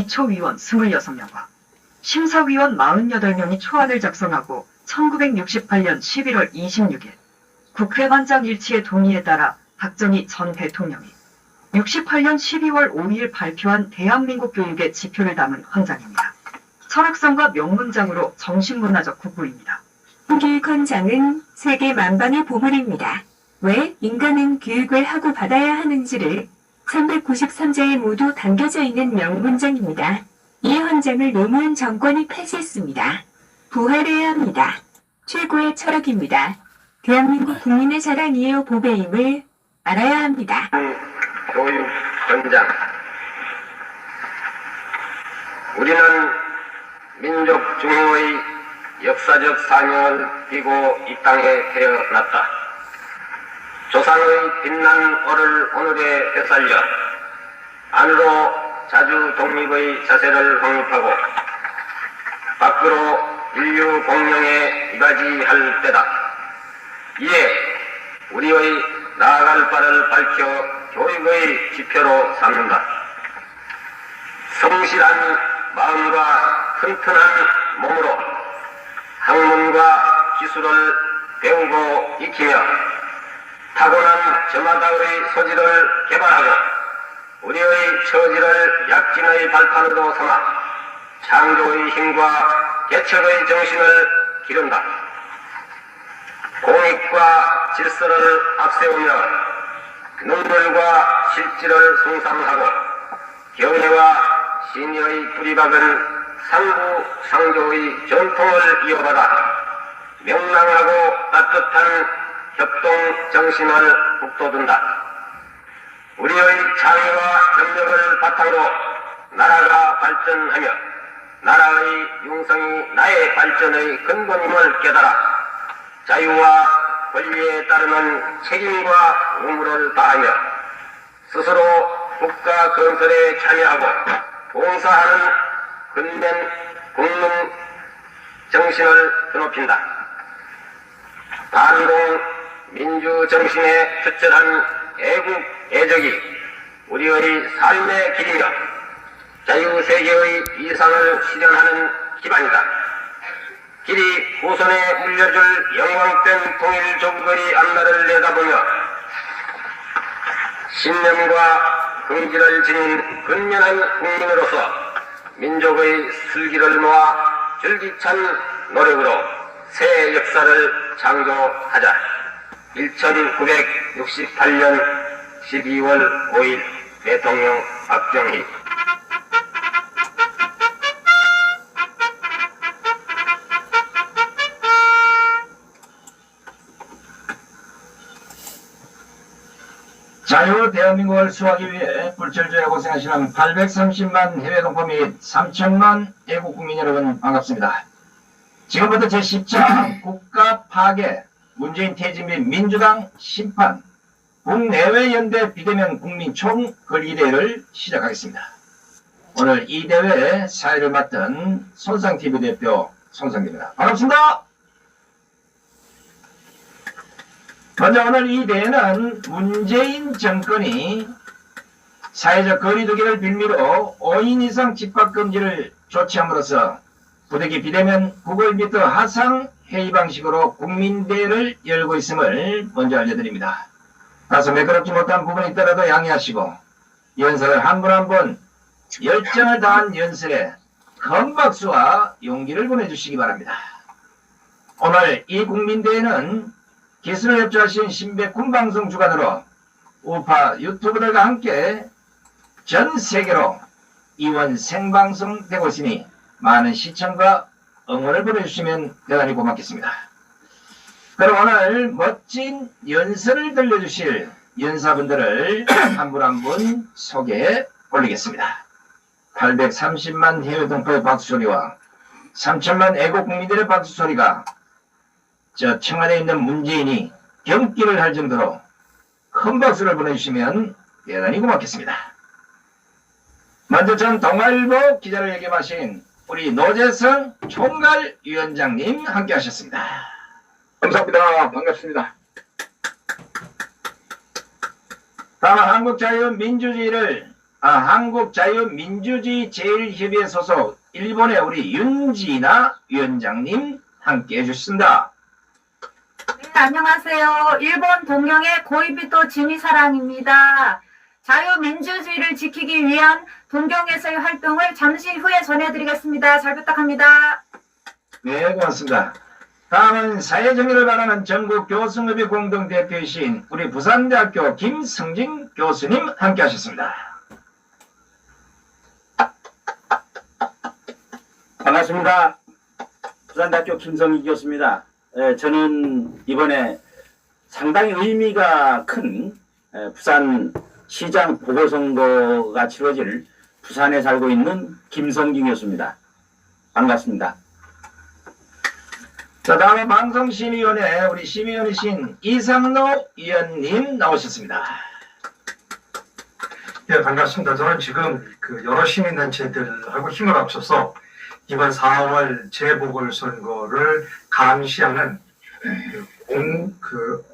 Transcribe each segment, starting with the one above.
초위원 26명과 심사위원 48명이 초안을 작성하고 1968년 11월 26일 국회 만장 일치의 동의에 따라 박정희 전 대통령이 68년 12월 5일 발표한 대한민국 교육의 지표를 담은 헌장입니다. 철학성과 명문장으로 정신문화적 국부입니다. 교육헌장은 세계 만방의 보물입니다. 왜 인간은 교육을 하고 받아야 하는지를 393자에 모두 담겨져 있는 명문장입니다. 이 헌장을 노무현 정권이 폐지했습니다. 부활해야 합니다. 최고의 철학입니다. 대한민국 국민의 자랑이요 보배임을 알아야 합니다. 교육헌장. 우리는 민족 중흥의 역사적 사명을 띠고 이 땅에 태어났다. 조상의 빛난 얼을 오늘에 되살려 안으로 자주 독립의 자세를 확립하고 밖으로 인류 공명에 이바지할 때다. 이에 우리의 나아갈 바를 밝혀 교육의 지표로 삼는다. 성실한 마음과 튼튼한 몸으로 학문과 기술을 배우고 익히며 타고난 저마다의 소질을 개발하고 우리의 처지를 약진의 발판으로 삼아 창조의 힘과 개척의 정신을 기른다. 공익과 질서를 앞세우며 눈물과 실질을 숭상하고 경애와 신의의 뿌리박은 상부상조의 전통을 이어받아 명랑하고 따뜻한 협동 정신을 북돋운다. 우리의 창의와 협력을 바탕으로 나라가 발전하며 나라의 융성이 나의 발전의 근본임을 깨달아 자유와 권리에 따르는 책임과 의무를 다하며 스스로 국가 건설에 참여하고 봉사하는 근면 국민 정신을 드높인다. 반동 민주 정신에 투철한 애국 애적이 우리의 삶의 길이며 자유세계의 이상을 실현하는 기반이다. 길이 후손에 물려줄 영광된 통일조국의 앞날을 내다보며 신념과 긍지를 지닌 근면한 국민으로서 민족의 슬기를 모아 줄기찬 노력으로 새 역사를 창조하자. 1968년 12월 5일 대통령 박정희. 자유 대한민국을 수호하기 위해 불철주야 고생하시는 830만 해외 동포 및 3천만 애국 국민 여러분 반갑습니다. 지금부터 제10차 국가 파괴, 문재인 퇴진 및 민주당 심판, 국내외 연대 비대면 국민 총걸기대회를 시작하겠습니다. 오늘 이 대회 사회를 맡은 손상TV 대표 손상입니다. 반갑습니다. 먼저 오늘 이 대회는 문재인 정권이 사회적 거리두기를 빌미로 5인 이상 집합금지를 조치함으로써 부득이 비대면 구글 미트 하상 회의 방식으로 국민대회를 열고 있음을 먼저 알려드립니다. 다소 매끄럽지 못한 부분이 있더라도 양해하시고 연설을 한 분 한 분 열정을 다한 연설에 큰 박수와 용기를 보내주시기 바랍니다. 오늘 이 국민대회는 기술을 협조하신 신백군 방송 주관으로 우파 유튜브들과 함께 전 세계로 이원 생방송되고 있으니 많은 시청과 응원을 보내주시면 대단히 고맙겠습니다. 그럼 오늘 멋진 연설을 들려주실 연사분들을 한 분 한 분 소개해 올리겠습니다. 830만 해외 동포의 박수소리와 3천만 애국 국민들의 박수소리가 저 청와대에 있는 문재인이 경기를 할 정도로 큰 박수를 보내주시면 대단히 고맙겠습니다. 먼저 전 동아일보 기자를 역임하신 우리 노재성 총괄위원장님 함께 하셨습니다. 감사합니다. 반갑습니다. 다음 한국자유민주주의를 한국자유민주주의 제일협의회 소속 일본의 우리 윤지나 위원장님 함께 해주신다. 네, 안녕하세요. 일본 동경의 고이비토 지미사랑입니다. 자유민주주의를 지키기 위한 동경에서의 활동을 잠시 후에 전해드리겠습니다. 잘 부탁합니다. 네, 고맙습니다. 다음은 사회정의를 바라는 전국교수협의 공동대표이신 우리 부산대학교 김성진 교수님 함께 하셨습니다. 반갑습니다. 부산대학교 김성희 교수입니다. 저는 이번에 상당히 의미가 큰 부산 시장 보궐선거가 치러질 부산에 살고 있는 김성진 교수입니다. 반갑습니다. 자, 다음은 방송심의위원회 우리 심의위원이신 이상로 위원님 나오셨습니다. 예, 반갑습니다. 저는 지금 여러 시민단체들하고 힘을 합쳐서 이번 4월 재보궐선거를 감시하는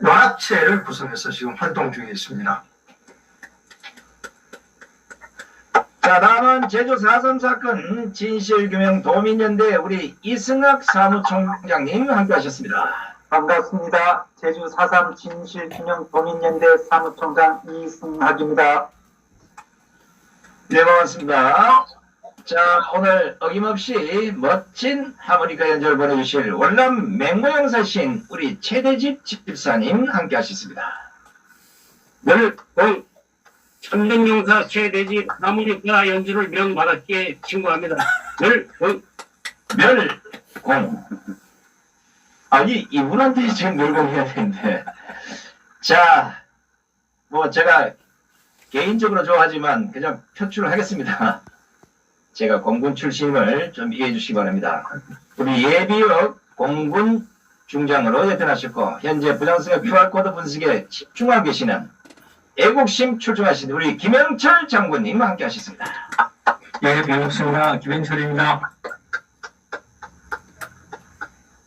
연합체를 구성해서 지금 활동 중에 있습니다. 자, 다음은 제주 4.3 사건 진실규명 도민연대 우리 이승학 사무총장님 함께 하셨습니다. 반갑습니다. 제주 4.3 진실규명 도민연대 사무총장 이승학입니다. 네, 반갑습니다. 자, 오늘 어김없이 멋진 하모니카 연주를 보내주실 월남 맹모형사신 우리 최대집 집사님 함께 하셨습니다. 천년용사 최대집 하모니카 연주를 명받았기에 친구합니다. 멸공. 아니, 이분한테 지금 멸공해야 되는데. 자, 뭐 제가 개인적으로 좋아하지만 그냥 표출을 하겠습니다. 제가 공군 출신임을 좀 이해해 주시기 바랍니다. 우리 예비역 공군 중장으로 예편하셨고 현재 부장성의 QR코드 분석에 집중하고 계시는 애국심 출중하신 우리 김영철 장군님 함께 하셨습니다. 예, 반갑습니다. 김현철입니다.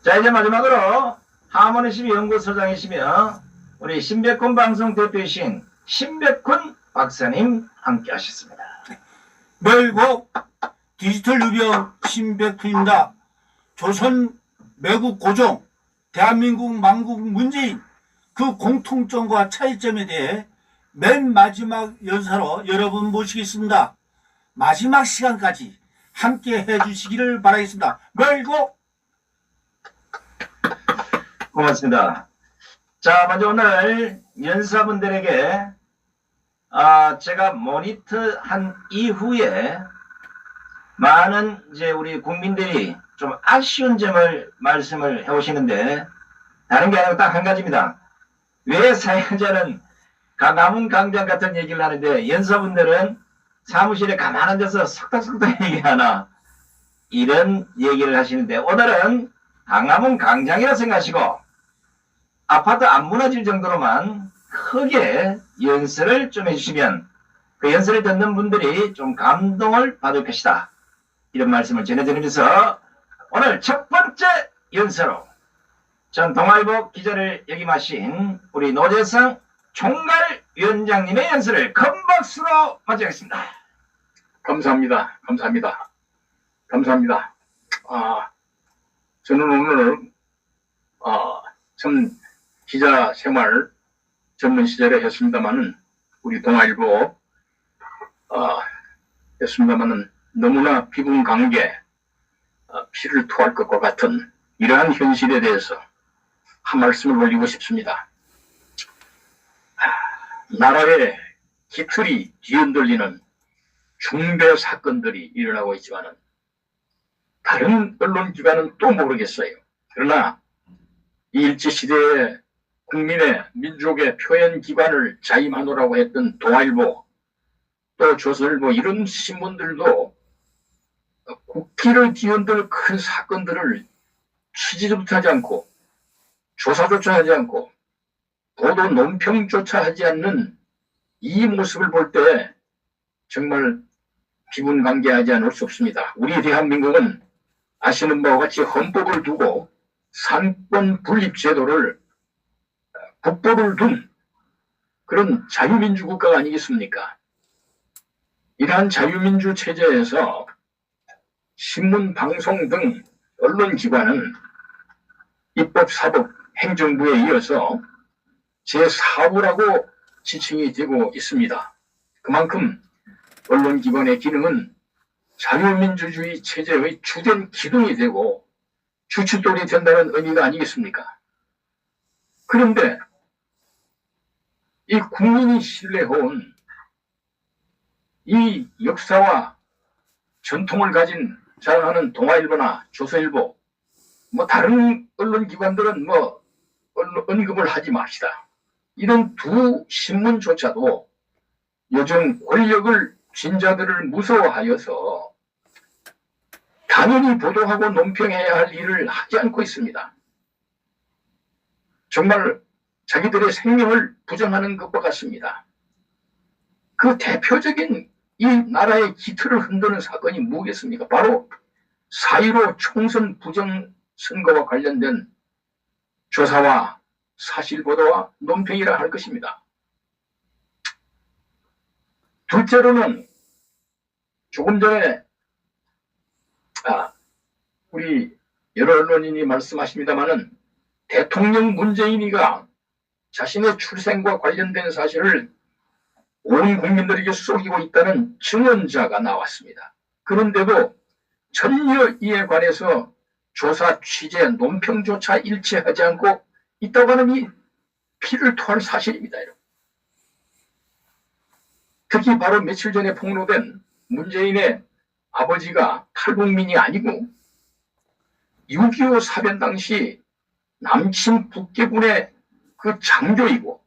자, 이제 마지막으로 하모니심 연구소장이시며 우리 신백훈 방송 대표이신 신백훈 박사님 함께 하셨습니다. 멸국 디지털 유병 신백훈입니다. 조선 매국 고종 대한민국 망국 문재인 그 공통점과 차이점에 대해 맨 마지막 연사로 여러분 모시겠습니다. 마지막 시간까지 함께 해주시기를 바라겠습니다. 멸국. 고맙습니다. 자, 먼저 오늘 연사분들에게 제가 모니터한 이후에 많은 이제 우리 국민들이 좀 아쉬운 점을 말씀을 해오시는데 다른 게 아니고 딱 한 가지입니다. 왜 사회자는 강화문 강장 같은 얘기를 하는데 연사분들은 사무실에 가만 앉아서 속닥속닥 얘기하나 이런 얘기를 하시는데 오늘은 강화문 강장이라 생각하시고 아파트 안 무너질 정도로만 크게 연설을 좀 해주시면 그 연설을 듣는 분들이 좀 감동을 받을 것이다. 이런 말씀을 전해드리면서 오늘 첫 번째 연설로 전 동아일보 기자를 역임하신 우리 노재상 총괄위원장님의 연설을 큰 박수로 맞이하겠습니다. 감사합니다. 감사합니다. 감사합니다. 저는 오늘 참 기자 생활 젊은 시절에 했습니다만은 우리 동아일보 했습니다만은 너무나 비분 관계 피를 토할 것과 같은 이러한 현실에 대해서 한 말씀을 올리고 싶습니다. 나라의 기틀이 뒤흔들리는 중대 사건들이 일어나고 있지만은 다른 언론기관은 또 모르겠어요. 그러나 이 일제시대에 국민의 민족의 표현기관을 자임하노라고 했던 동아일보 또 조선일보 이런 신문들도 국기를 뒤흔들 큰 사건들을 취재조차 하지 않고 조사조차 하지 않고 보도 논평조차 하지 않는 이 모습을 볼 때 정말 비분관계하지 않을 수 없습니다. 우리 대한민국은 아시는 바와 같이 헌법을 두고 상권 분립 제도를 국보를 둔 그런 자유민주 국가가 아니겠습니까? 이러한 자유민주 체제에서 신문, 방송 등 언론기관은 입법, 사법, 행정부에 이어서 제4부라고 지칭이 되고 있습니다. 그만큼 언론기관의 기능은 자유민주주의 체제의 주된 기둥이 되고 주춧돌이 된다는 의미가 아니겠습니까? 그런데 이 국민이 신뢰해온 이 역사와 전통을 가진 자랑하는 동아일보나 조선일보, 다른 언론기관들은 언급을 하지 맙시다. 이런 두 신문조차도 요즘 권력을 쥔 자들을 무서워하여서 당연히 보도하고 논평해야 할 일을 하지 않고 있습니다. 정말 자기들의 생명을 부정하는 것과 같습니다. 그 대표적인 이 나라의 기틀을 흔드는 사건이 뭐겠습니까? 바로 4.15 총선 부정선거와 관련된 조사와 사실보도와 논평이라 할 것입니다. 둘째로는 조금 전에 우리 여러 언론인이 말씀하십니다마는 대통령 문재인이가 자신의 출생과 관련된 사실을 온 국민들에게 속이고 있다는 증언자가 나왔습니다. 그런데도 전혀 이에 관해서 조사, 취재, 논평조차 일치하지 않고 있다고 하는 이 피를 토할 사실입니다. 특히 바로 며칠 전에 폭로된 문재인의 아버지가 탈북민이 아니고 6.25 사변 당시 남친 북계군의 그 장교이고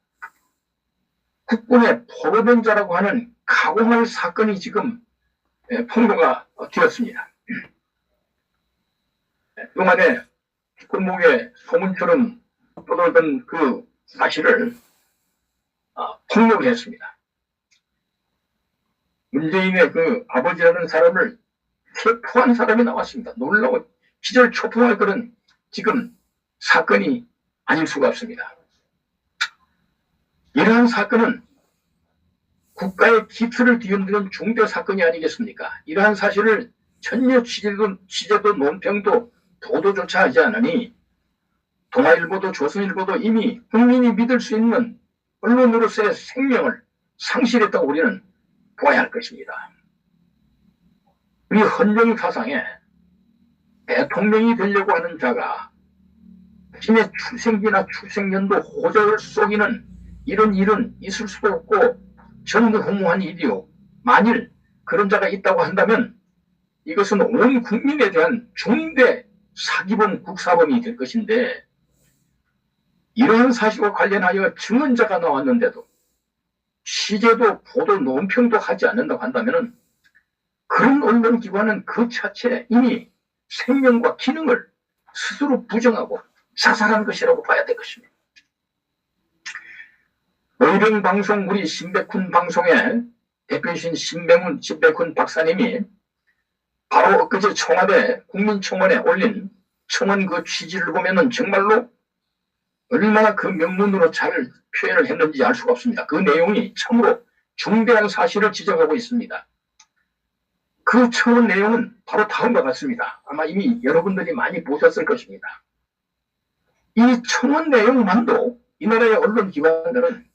국군의 포로병자라고 하는 가공할 사건이 지금 폭로가 되었습니다. 그동안에 뒷골목에 소문처럼 떠돌던 그 사실을 폭로를 했습니다. 문재인의 그 아버지라는 사람을 체포한 사람이 나왔습니다. 놀라워 기절초풍할 그런 지금 사건이 아닐 수가 없습니다. 이러한 사건은 국가의 기틀을 뒤흔드는 중대 사건이 아니겠습니까? 이러한 사실을 전혀 취재도 논평도 보도조차 하지 않으니 동아일보도 조선일보도 이미 국민이 믿을 수 있는 언론으로서의 생명을 상실했다고 우리는 보아야 할 것입니다. 우리 헌정 사상에 대통령이 되려고 하는 자가 자신의 출생기나 출생년도 호적을 속이는 이런 일은 있을 수도 없고 전무후무한 일이요. 만일 그런 자가 있다고 한다면 이것은 온 국민에 대한 중대 사기범 국사범이 될 것인데 이러한 사실과 관련하여 증언자가 나왔는데도 취재도 보도 논평도 하지 않는다고 한다면 그런 언론기관은 그 자체에 이미 생명과 기능을 스스로 부정하고 자살한 것이라고 봐야 될 것입니다. 의령방송 우리 신백훈 방송의 대표이신 신백훈 박사님이 바로 엊그제 청와대 국민청원에 올린 청원 그 취지를 보면은 정말로 얼마나 그 명문으로 잘 표현을 했는지 알 수가 없습니다. 그 내용이 참으로 중대한 사실을 지적하고 있습니다. 그 청원 내용은 바로 다음과 같습니다. 아마 이미 여러분들이 많이 보셨을 것입니다. 이 청원 내용만도 이 나라의 언론기관들은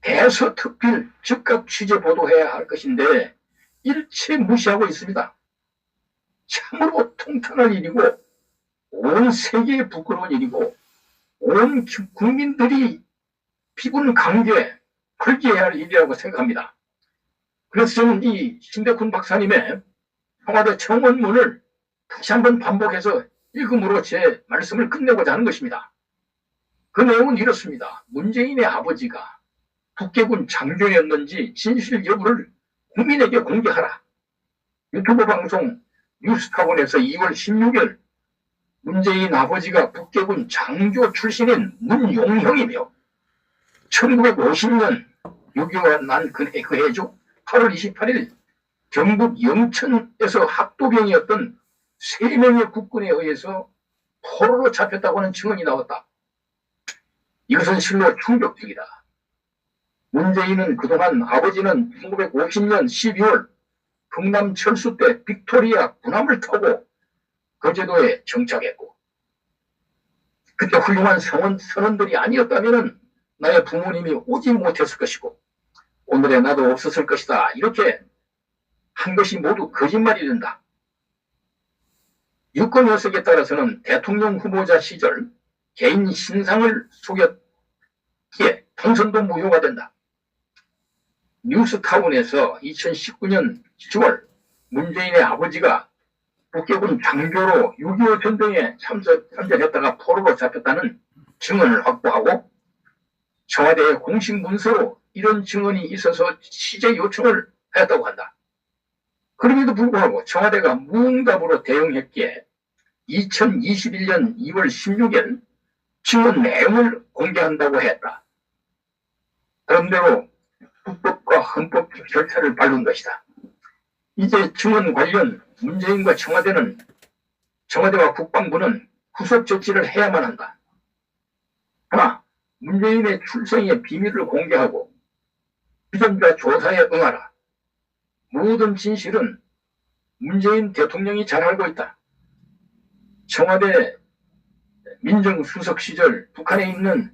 대서특필 즉각 취재 보도해야 할 것인데 일체 무시하고 있습니다. 참으로 통탄할 일이고 온 세계에 부끄러운 일이고 온 국민들이 피군 강제에 걸게해야 할 일이라고 생각합니다. 그래서 저는 이 신백훈 박사님의 청와대 청원문을 다시 한번 반복해서 읽음으로 제 말씀을 끝내고자 하는 것입니다. 그 내용은 이렇습니다. 문재인의 아버지가 북계군 장교였는지 진실 여부를 국민에게 공개하라. 유튜브 방송 뉴스타운에서 2월 16일 문재인 아버지가 북계군 장교 출신인 문용형이며 1950년 6.25가 난 그 해죠. 8월 28일 경북 영천에서 학도병이었던 3명의 국군에 의해서 포로로 잡혔다고 하는 증언이 나왔다. 이것은 실로 충격적이다. 문재인은 그동안 아버지는 1950년 12월 경남 철수 때 빅토리아 군함을 타고 거제도에 정착했고, 그때 훌륭한 선원들이 아니었다면 나의 부모님이 오지 못했을 것이고 오늘의 나도 없었을 것이다. 이렇게 한 것이 모두 거짓말이 된다. 유권 해석에 따라서는 대통령 후보자 시절 개인 신상을 속였기에 당선도 무효가 된다. 뉴스타운에서 2019년 10월 문재인의 아버지가 북계군 장교로 6.25 전쟁에 참전했다가 포로로 잡혔다는 증언을 확보하고 청와대의 공식 문서로 이런 증언이 있어서 취재 요청을 하였다고 한다. 그럼에도 불구하고 청와대가 무응답으로 대응했기에 2021년 2월 16일 증언 내용을 공개한다고 했다. 그런대로 국법과 헌법 절차를 밟은 것이다. 이제 증언 관련 문재인과 청와대와 국방부는 후속 조치를 해야만 한다. 하나, 문재인의 출생의 비밀을 공개하고 유전자 조사에 응하라. 모든 진실은 문재인 대통령이 잘 알고 있다. 청와대 민정수석 시절 북한에 있는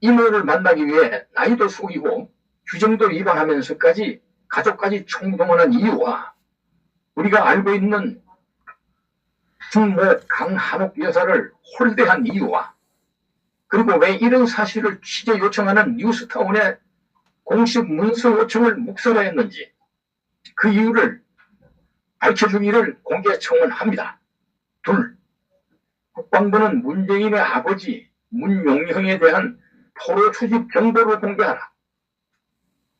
이모를 만나기 위해 나이도 속이고 규정도 위반하면서까지 가족까지 총동원한 이유와 우리가 알고 있는 승모 강한옥 여사를 홀대한 이유와 그리고 왜 이런 사실을 취재 요청하는 뉴스타운의 공식 문서 요청을 묵살하였는지 그 이유를 밝혀주기를 공개 청원합니다. 둘, 국방부는 문재인의 아버지 문용형에 대한 포로 수집 정보를 공개하라.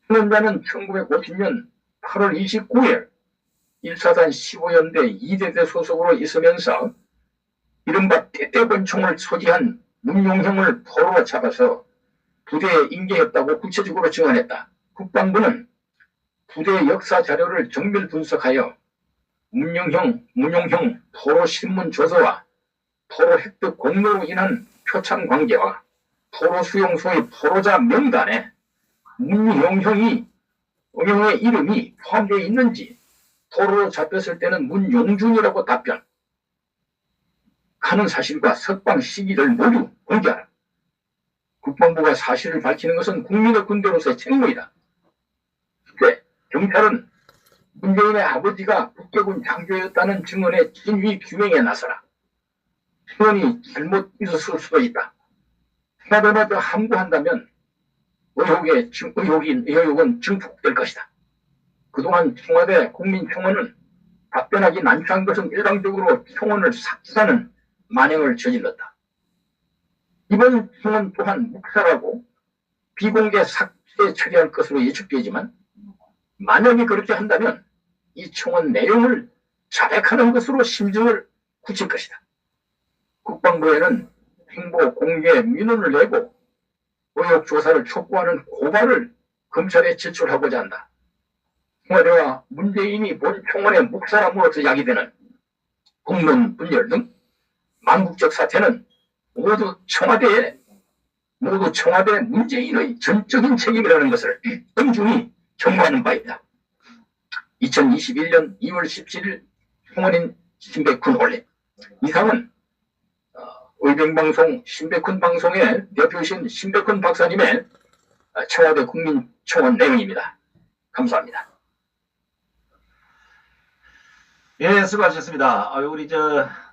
증언자는 1950년 8월 29일 1사단 15연대 2대대 소속으로 있으면서 이른바 대대권총을 소지한 문용형을 포로로 잡아서 부대에 인계했다고 구체적으로 증언했다. 국방부는 부대 역사 자료를 정밀 분석하여 문용형 포로 신문 조서와 포로 획득 공로로 인한 표창 관계와 포로 수용소의 포로자 명단에 문용형의 이름이 포함되어 있는지 포로로 잡혔을 때는 문용준이라고 답변 하는 사실과 석방 시기를 모두 공개하라. 국방부가 사실을 밝히는 것은 국민의 군대로서의 책무이다. 네, 경찰은 문재인의 아버지가 북계군 장교였다는 증언의 진위 규명에 나서라. 증언이 잘못 있었을 수도 있다. 하나더라도 함구한다면 의혹은 증폭될 것이다. 그동안 청와대 국민청원은 답변하기 난처한 것은 일방적으로 청원을 삭제하는 만행을 저질렀다. 이번 청원 또한 묵살하고 비공개 삭제 처리할 것으로 예측되지만 만약에 그렇게 한다면 이 청원 내용을 자백하는 것으로 심증을 굳힐 것이다. 국방부에는 행보 공개 민원을 내고 의혹 조사를 촉구하는 고발을 검찰에 제출하고자 한다. 청와대와 문재인이 본 청원의 묵살함으로써 야기되는 국론 분열 등 망국적 사태는 모두 청와대 문재인의 전적인 책임이라는 것을 엄중히 경고하는 바이다. 2021년 2월 17일 청원인 신백훈 올림. 이상은 의병방송 신백훈 방송의 대표이신 신백훈 박사님의 청와대 국민청원 내용입니다. 감사합니다. 예, 수고하셨습니다. 우리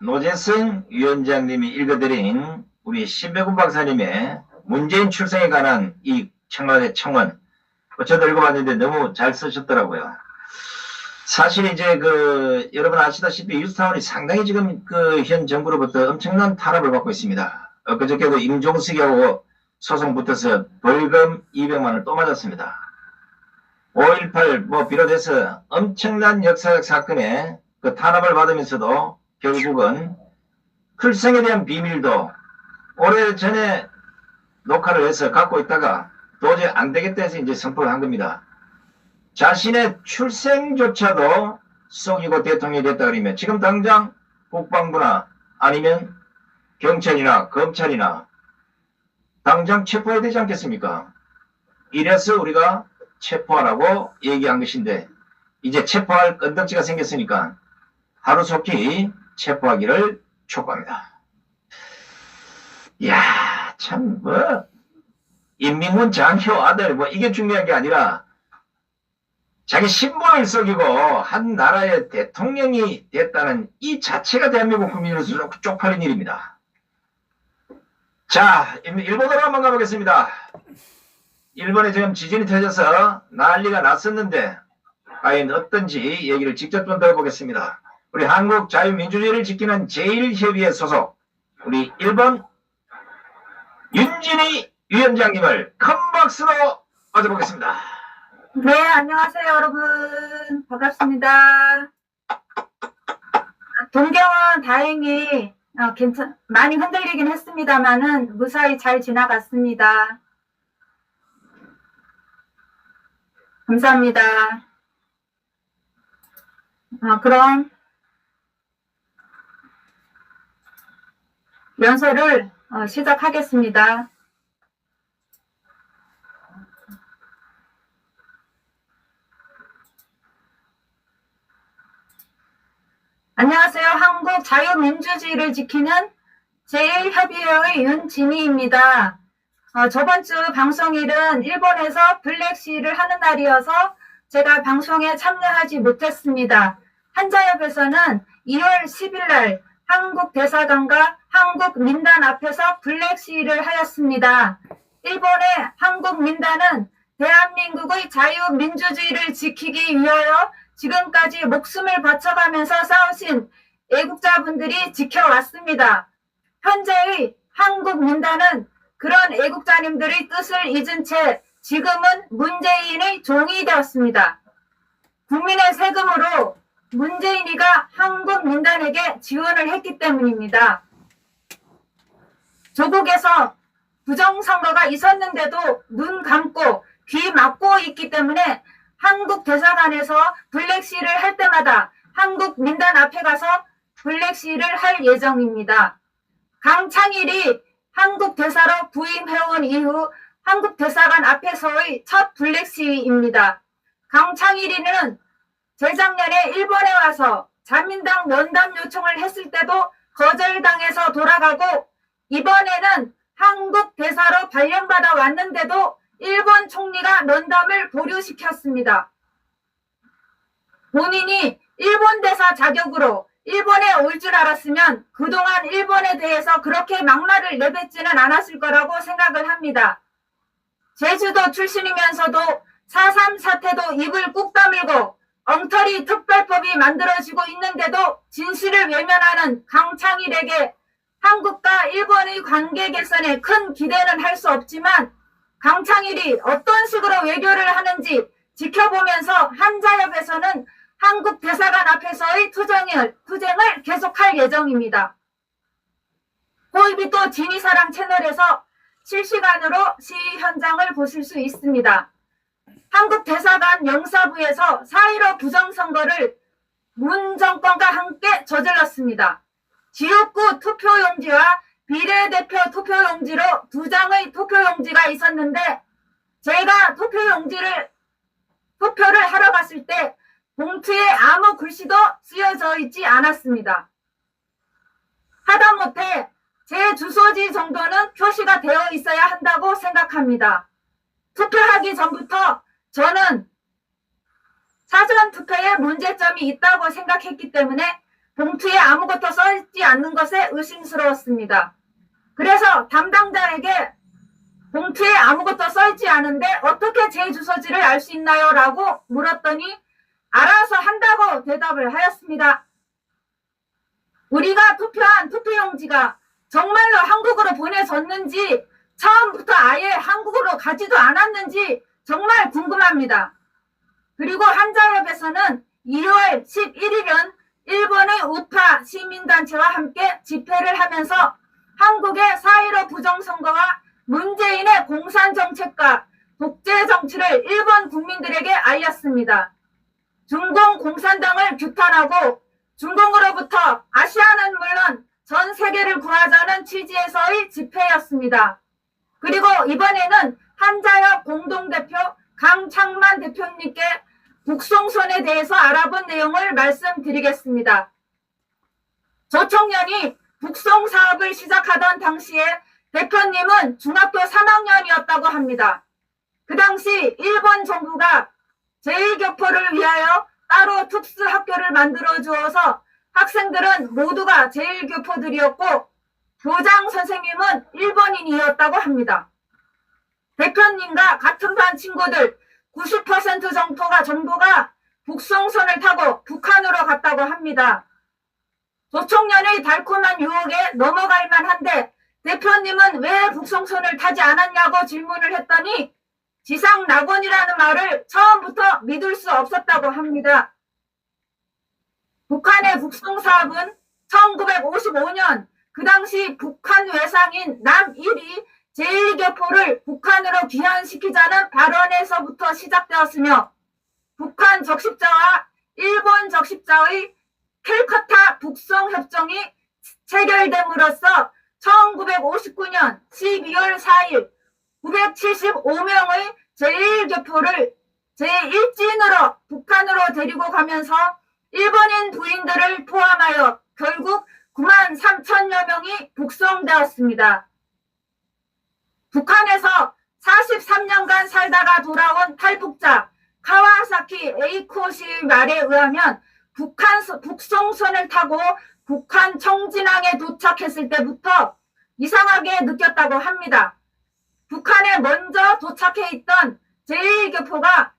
노재승 위원장님이 읽어드린 우리 신백훈 박사님의 문재인 출생에 관한 이 청와대 청원, 저도 읽어봤는데 너무 잘 쓰셨더라고요. 사실 이제 여러분 아시다시피 뉴스타운이 상당히 지금 현 정부로부터 엄청난 탄압을 받고 있습니다. 그저께도 임종석이하고 소송 붙어서 벌금 200만원을 또 맞았습니다. 5.18 비롯해서 엄청난 역사적 사건에 탄압을 받으면서도 결국은 출생에 대한 비밀도 오래전에 녹화를 해서 갖고 있다가 도저히 안 되겠다 해서 이제 선포를 한 겁니다. 자신의 출생조차도 속이고 대통령이 됐다 그러면 지금 당장 국방부나 아니면 경찰이나 검찰이나 당장 체포해야 되지 않겠습니까? 이래서 우리가 체포하라고 얘기한 것인데 이제 체포할 건덕지가 생겼으니까 하루속히 체포하기를 촉구합니다. 이야, 참, 인민군 장효 아들, 이게 중요한 게 아니라 자기 신분을 속이고 한 나라의 대통령이 됐다는 이 자체가 대한민국 국민으로서 쪽팔린 일입니다. 자, 일본으로 한번 가보겠습니다. 일본에 지금 지진이 터져서 난리가 났었는데 과연 어떤지 얘기를 직접 좀 들어보겠습니다. 우리 한국 자유민주주의를 지키는 제1협의회 소속 우리 일본 윤진희 위원장님을 큰 박수로 맞아보겠습니다. 네, 안녕하세요, 여러분. 반갑습니다. 동경은 다행히 많이 흔들리긴 했습니다만은 무사히 잘 지나갔습니다. 감사합니다. 그럼 연설을 시작하겠습니다. 안녕하세요. 한국 자유민주주의를 지키는 제1협의회의 윤진희입니다. 저번 주 방송일은 일본에서 블랙시를 하는 날이어서 제가 방송에 참여하지 못했습니다. 한자협에서는 2월 10일 날 한국 대사관과 한국 민단 앞에서 블랙시를 하였습니다. 일본의 한국 민단은 대한민국의 자유민주주의를 지키기 위하여 지금까지 목숨을 바쳐가면서 싸우신 애국자분들이 지켜왔습니다. 현재의 한국 민단은 그런 애국자님들의 뜻을 잊은 채 지금은 문재인의 종이 되었습니다. 국민의 세금으로 문재인이가 한국 민단에게 지원을 했기 때문입니다. 조국에서 부정선거가 있었는데도 눈 감고 귀 막고 있기 때문에 한국 대사관에서 블랙시를 할 때마다 한국 민단 앞에 가서 블랙시를 할 예정입니다. 강창일이 한국 대사로 부임해온 이후 한국 대사관 앞에서의 첫 블랙시입니다. 강창일이는 재작년에 일본에 와서 자민당 면담 요청을 했을 때도 거절당해서 돌아가고 이번에는 한국 대사로 발령받아 왔는데도 일본 총리가 면담을 보류시켰습니다. 본인이 일본 대사 자격으로 일본에 올 줄 알았으면 그동안 일본에 대해서 그렇게 막말을 내뱉지는 않았을 거라고 생각을 합니다. 제주도 출신이면서도 4.3 사태도 입을 꾹 다물고 엉터리 특별법이 만들어지고 있는데도 진실을 외면하는 강창일에게 한국과 일본의 관계 개선에 큰 기대는 할 수 없지만 강창일이 어떤 식으로 외교를 하는지 지켜보면서 한자협에서는 한국 대사관 앞에서의 투쟁을 계속할 예정입니다. 호이비또 진이사랑 채널에서 실시간으로 시위 현장을 보실 수 있습니다. 한국 대사관 영사부에서 4.15 부정선거를 문 정권과 함께 저질렀습니다. 지역구 투표용지와 비례대표 투표용지로 2장의 투표용지가 있었는데 제가 투표를 하러 갔을 때 봉투에 아무 글씨도 쓰여져 있지 않았습니다. 하다못해 제 주소지 정도는 표시가 되어 있어야 한다고 생각합니다. 투표하기 전부터 저는 사전투표에 문제점이 있다고 생각했기 때문에 봉투에 아무것도 써있지 않는 것에 의심스러웠습니다. 그래서 담당자에게 봉투에 아무것도 써있지 않은데 어떻게 제 주소지를 알 수 있나요? 라고 물었더니 알아서 한다고 대답을 하였습니다. 우리가 투표한 투표용지가 정말로 한국으로 보내졌는지 처음부터 아예 한국으로 가지도 않았는지 정말 궁금합니다. 그리고 한자협에서는 2월 11일은 일본의 우파 시민단체와 함께 집회를 하면서 한국의 4.15 부정선거와 문재인의 공산정책과 독재정치를 일본 국민들에게 알렸습니다. 중공 공산당을 규탄하고 중공으로부터 아시아는 물론 전 세계를 구하자는 취지에서의 집회였습니다. 그리고 이번에는 한자협 공동대표 강창만 대표님께 북송선에 대해서 알아본 내용을 말씀드리겠습니다. 조총련이 북송 사업을 시작하던 당시에 대표님은 중학교 3학년이었다고 합니다. 그 당시 일본 정부가 제1교포를 위하여 따로 특수학교를 만들어 주어서 학생들은 모두가 제1교포들이었고 교장 선생님은 일본인이었다고 합니다. 대표님과 같은 반 친구들 90% 정도가 북송선을 타고 북한으로 갔다고 합니다. 조총련의 달콤한 유혹에 넘어갈 만한데 대표님은 왜 북송선을 타지 않았냐고 질문을 했더니 지상 낙원이라는 말을 처음부터 믿을 수 없었다고 합니다. 북한의 북송 사업은 1955년 그 당시 북한 외상인 남일이 제1교포를 북한으로 귀환시키자는 발언에서부터 시작되었으며 북한 적십자와 일본 적십자의 캘커타 북송협정이 체결됨으로써 1959년 12월 4일 975명의 제1교포를 제1진으로 북한으로 데리고 가면서 일본인 부인들을 포함하여 결국 9만 3천여 명이 북송되었습니다. 북한에서 43년간 살다가 돌아온 탈북자 카와사키 에이코 씨의 말에 의하면 북송선을 타고 북한 청진항에 도착했을 때부터 이상하게 느꼈다고 합니다. 북한에 먼저 도착해 있던 제1교포가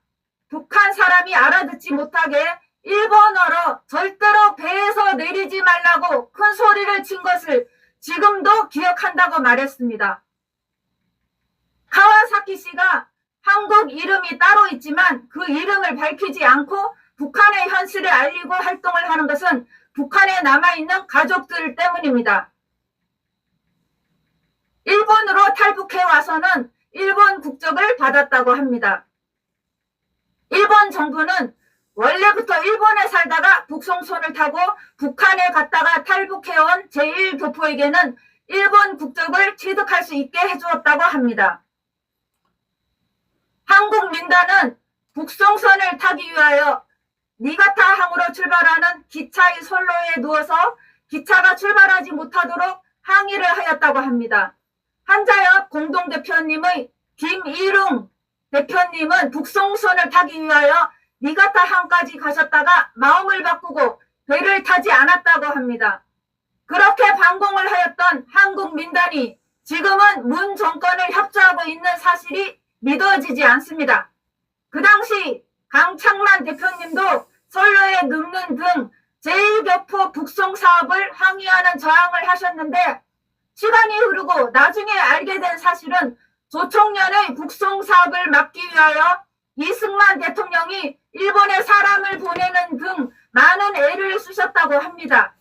북한 사람이 알아듣지 못하게 일본어로 절대로 배에서 내리지 말라고 큰 소리를 친 것을 지금도 기억한다고 말했습니다. 카와사키 씨가 한국 이름이 따로 있지만 그 이름을 밝히지 않고 북한의 현실을 알리고 활동을 하는 것은 북한에 남아있는 가족들 때문입니다. 일본으로 탈북해 와서는 일본 국적을 받았다고 합니다. 일본 정부는 원래부터 일본에 살다가 북송선을 타고 북한에 갔다가 탈북해온 제1교포에게는 일본 국적을 취득할 수 있게 해주었다고 합니다. 한국 민단은 북송선을 타기 위하여 니가타항으로 출발하는 기차의 선로에 누워서 기차가 출발하지 못하도록 항의를 하였다고 합니다. 한자협 공동대표님의 김일웅 대표님은 북송선을 타기 위하여 니가타항까지 가셨다가 마음을 바꾸고 배를 타지 않았다고 합니다. 그렇게 반공을 하였던 한국 민단이 지금은 문 정권을 협조하고 있는 사실이 믿어지지 않습니다. 그 당시 강창만 대표님도 선로에 눕는 등 제1교포 북송 사업을 항의하는 저항을 하셨는데 시간이 흐르고 나중에 알게 된 사실은 조총련의 북송 사업을 막기 위하여 이승만 대통령이 일본에 사람을 보내는 등 많은 애를 쓰셨다고 합니다.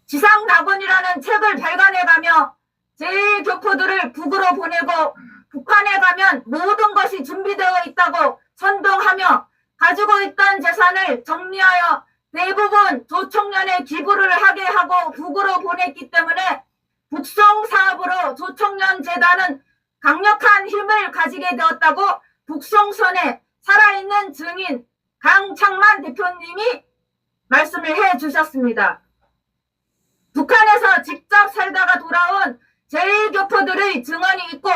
지상낙원이라는 책을 발간해가며 제1교포들을 북으로 보내고 북한에 가면 모든 것이 준비되어 있다고 선동하며 가지고 있던 재산을 정리하여 대부분 조총련에 기부를 하게 하고 북으로 보냈기 때문에 북송 사업으로 조총련 재단은 강력한 힘을 가지게 되었다고 북송선에 살아있는 증인 강창만 대표님이 말씀을 해 주셨습니다. 북한에서 직접 살다가 돌아온 제1교포들의 증언이 있고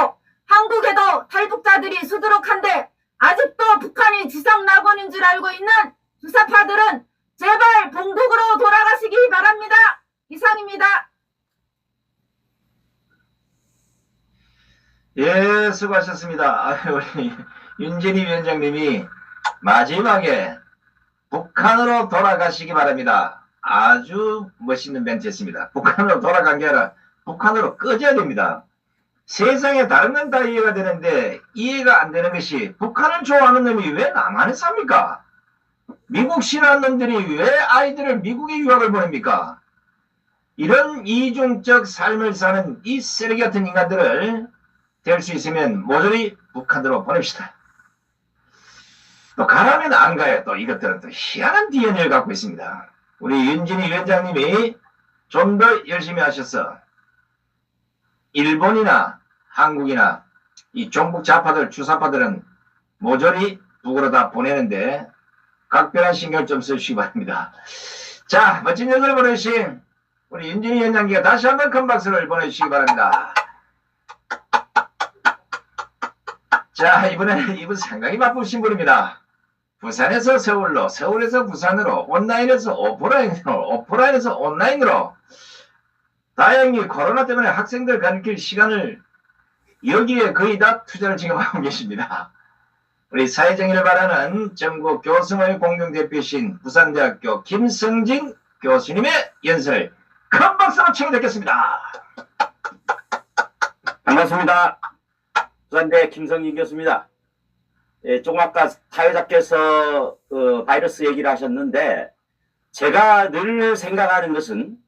한국에도 탈북자들이 수두룩한데 아직도 북한이 지상낙원인 줄 알고 있는 주사파들은 제발 본국으로 돌아가시기 바랍니다. 이상입니다. 예, 수고하셨습니다. 우리 윤진희 위원장님이 마지막에 북한으로 돌아가시기 바랍니다. 아주 멋있는 멘트였습니다. 북한으로 돌아간 게 아니라 북한으로 꺼져야 됩니다. 세상에 다른 건 다 이해가 되는데 이해가 안 되는 것이 북한을 좋아하는 놈이 왜 남한에 삽니까? 미국 싫어하는 놈들이 왜 아이들을 미국에 유학을 보냅니까? 이런 이중적 삶을 사는 이 쓰레기 같은 인간들을 될 수 있으면 모조리 북한으로 보냅시다. 또 가라면 안 가요. 또 이것들은 또 희한한 DNA를 갖고 있습니다. 우리 윤진희 위원장님이 좀 더 열심히 하셔서 일본이나 한국이나 이 종북 좌파들, 주사파들은 모조리 북으로 다 보내는데 각별한 신경 좀 쓰시기 바랍니다. 자, 멋진 연설 보내주신 우리 윤준희 위원장님께 다시 한번 큰 박수를 보내주시기 바랍니다. 자, 이분 상당히 바쁘신 분입니다. 부산에서 서울로, 서울에서 부산으로, 온라인에서 오프라인으로, 오프라인에서 온라인으로 다행히 코로나 때문에 학생들 가르칠 시간을 여기에 거의 다 투자를 지금 하고 계십니다. 우리 사회정의를 바라는 전국 교수의 공동대표이신 부산대학교 김성진 교수님의 연설 큰 박수로 청해듣겠습니다. 반갑습니다. 부산대 김성진 교수입니다. 예, 조금 아까 사회자께서 바이러스 얘기를 하셨는데 제가 늘 생각하는 것은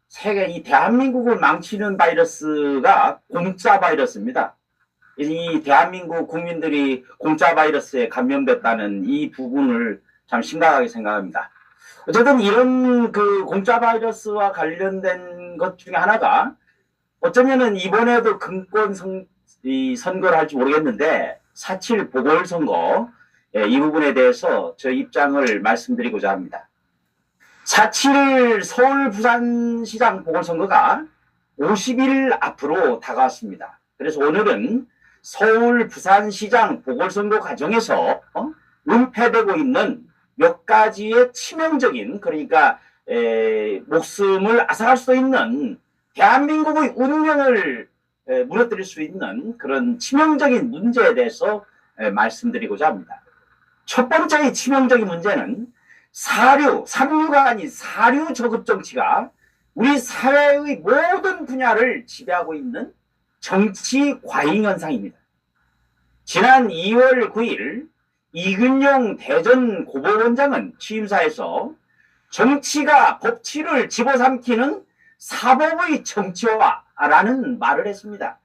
세계 이 대한민국을 망치는 바이러스가 공짜 바이러스입니다. 이 대한민국 국민들이 공짜 바이러스에 감염됐다는 이 부분을 참 심각하게 생각합니다. 어쨌든 이런 그 공짜 바이러스와 관련된 것 중에 하나가 어쩌면은 이번에도 근권 선거를 할지 모르겠는데 4.7 보궐선거 이 부분에 대해서 저 입장을 말씀드리고자 합니다. 4.7 서울 부산시장 보궐선거가 50일 앞으로 다가왔습니다. 그래서 오늘은 서울 부산시장 보궐선거 과정에서 은폐되고 있는 몇 가지의 치명적인 그러니까 목숨을 앗아갈 수 있는 대한민국의 운명을 무너뜨릴 수 있는 그런 치명적인 문제에 대해서 말씀드리고자 합니다. 첫 번째 치명적인 문제는 삼류가 아닌 사류 저급 정치가 우리 사회의 모든 분야를 지배하고 있는 정치 과잉 현상입니다. 지난 2월 9일 이근용 대전 고법원장은 취임사에서 정치가 법치를 집어삼키는 사법의 정치화라는 말을 했습니다.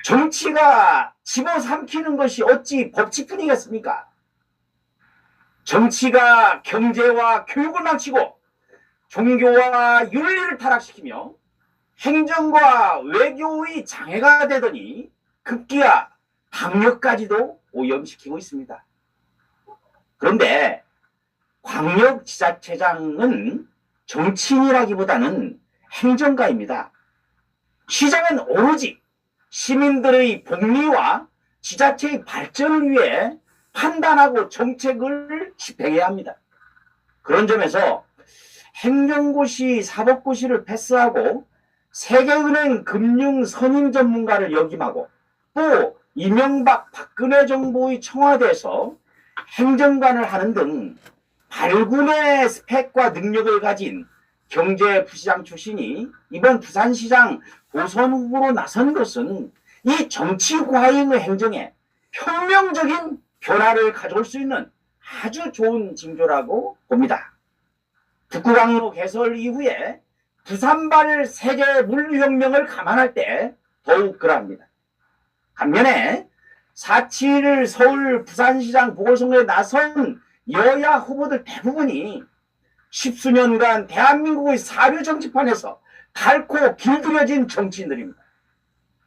정치가 집어삼키는 것이 어찌 법치뿐이겠습니까? 정치가 경제와 교육을 망치고 종교와 윤리를 타락시키며 행정과 외교의 장애가 되더니 급기야 방역까지도 오염시키고 있습니다. 그런데 광역지자체장은 정치인이라기보다는 행정가입니다. 시장은 오로지 시민들의 복리와 지자체의 발전을 위해 판단하고 정책을 집행해야 합니다. 그런 점에서 행정고시, 사법고시를 패스하고 세계은행 금융 선임 전문가를 역임하고 또 이명박 박근혜 정부의 청와대에서 행정관을 하는 등 발군의 스펙과 능력을 가진 경제부시장 출신이 이번 부산시장 보선 후보로 나선 것은 이 정치 과잉의 행정에 혁명적인 변화를 가져올 수 있는 아주 좋은 징조라고 봅니다. 북구강로 개설 이후에 부산발 세계 물류혁명을 감안할 때 더욱 그러합니다. 반면에 4.7 서울 부산시장 보궐선거에 나선 여야 후보들 대부분이 십수년간 대한민국의 사류 정치판에서 갈고 길들여진 정치인들입니다.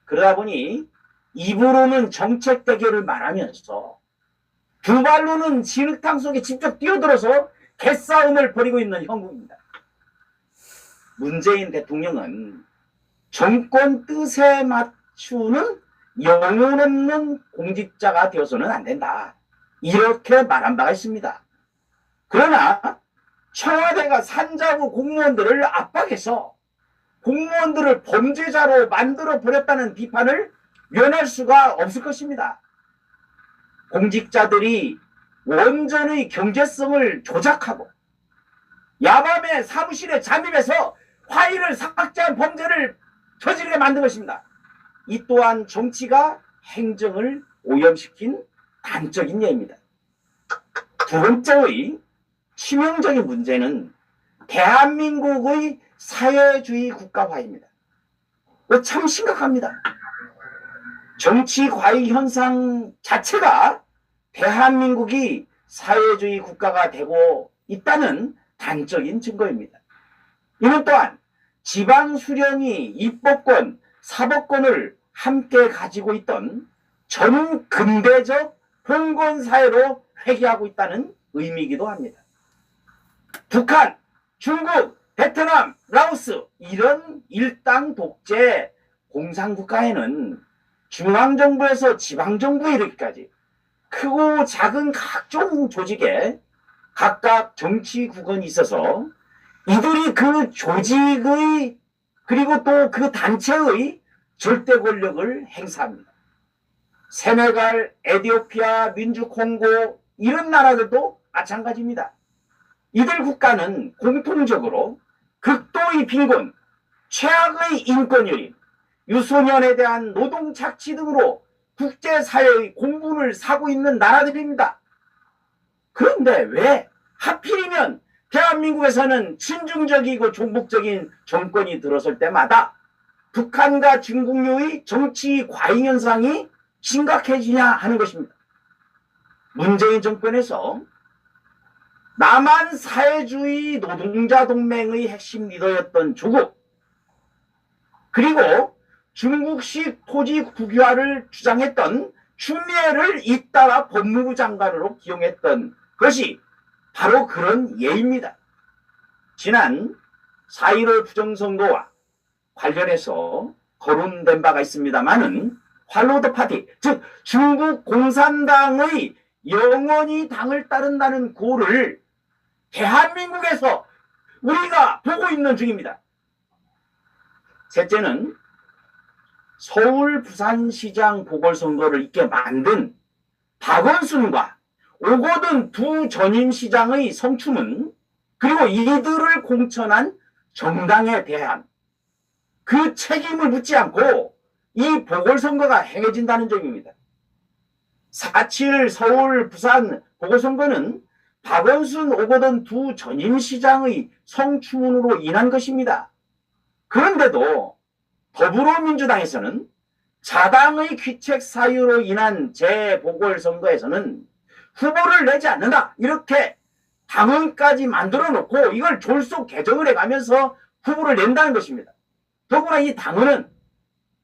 그러다 보니 입으로는 정책 대결을 말하면서 두 발로는 진흙탕 속에 직접 뛰어들어서 개싸움을 벌이고 있는 형국입니다. 문재인 대통령은 정권 뜻에 맞추는 영혼 없는 공직자가 되어서는 안 된다. 이렇게 말한 바가 있습니다. 그러나 청와대가 산자부 공무원들을 압박해서 공무원들을 범죄자로 만들어 버렸다는 비판을 면할 수가 없을 것입니다. 공직자들이 원전의 경제성을 조작하고 야밤에 사무실에 잠입해서 파일을 삭제한 범죄를 저지르게 만든 것입니다. 이 또한 정치가 행정을 오염시킨 단적인 예입니다. 두 번째의 치명적인 문제는 대한민국의 사회주의 국가화입니다. 참 심각합니다. 정치 과잉 현상 자체가 대한민국이 사회주의 국가가 되고 있다는 단적인 증거입니다. 이는 또한 지방 수령이 입법권, 사법권을 함께 가지고 있던 전 근대적 봉건 사회로 회귀하고 있다는 의미이기도 합니다. 북한, 중국, 베트남, 라오스 이런 일당 독재 공산국가에는 중앙정부에서 지방정부에 이르기까지 크고 작은 각종 조직에 각각 정치 구건이 있어서 이들이 그 조직의 그리고 또 그 단체의 절대 권력을 행사합니다. 세네갈, 에티오피아, 민주콩고 이런 나라들도 마찬가지입니다. 이들 국가는 공통적으로 극도의 빈곤, 최악의 인권유린, 유소년에 대한 노동 착취 등으로 국제사회의 공분을 사고 있는 나라들입니다. 그런데 왜 하필이면 대한민국에서는 친중적이고 종북적인 정권이 들어설 때마다 북한과 중국류의 정치 과잉 현상이 심각해지냐 하는 것입니다. 문재인 정권에서 남한 사회주의 노동자 동맹의 핵심 리더였던 조국, 그리고 중국식 토지 국유화를 주장했던 추미애를 잇따라 법무부 장관으로 기용했던 것이 바로 그런 예입니다. 지난 4.15 부정선거와 관련해서 거론된 바가 있습니다만은 팔로우 파티, 즉 중국 공산당의 영원히 당을 따른다는 고를 대한민국에서 우리가 보고 있는 중입니다. 셋째는 서울 부산시장 보궐선거를 있게 만든 박원순과 오거돈 두 전임시장의 성추문, 그리고 이들을 공천한 정당에 대한 그 책임을 묻지 않고 이 보궐선거가 행해진다는 점입니다. 4.7 서울 부산 보궐선거는 박원순, 오거돈 두 전임시장의 성추문으로 인한 것입니다. 그런데도 더불어민주당에서는 자당의 귀책 사유로 인한 재보궐선거에서는 후보를 내지 않는다, 이렇게 당헌까지 만들어 놓고 이걸 졸속 개정을 해가면서 후보를 낸다는 것입니다. 더구나 이 당헌은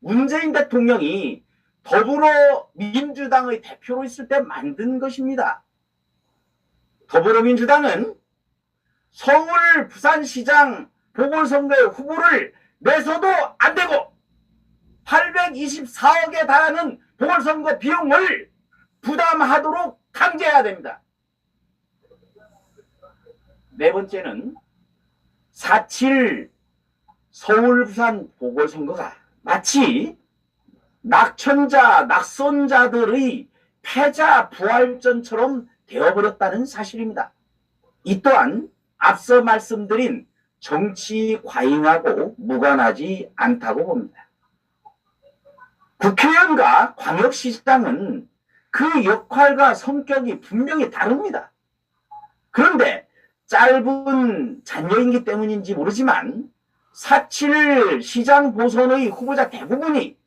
문재인 대통령이 더불어민주당의 대표로 있을 때 만든 것입니다. 더불어민주당은 서울 부산시장 보궐선거의 후보를 내서도 안 되고 824억에 달하는 보궐선거 비용을 부담하도록 강제해야 됩니다. 네 번째는 4.7 서울 부산 보궐선거가 마치 낙천자, 낙선자들의 패자 부활전처럼 되어버렸다는 사실입니다. 이 또한 앞서 말씀드린 정치 과잉하고 무관하지 않다고 봅니다. 국회의원과 광역시장은 그 역할과 성격이 분명히 다릅니다. 그런데 짧은 잔여임기 때문인지 모르지만 4.7 시장 보선의 후보자 대부분이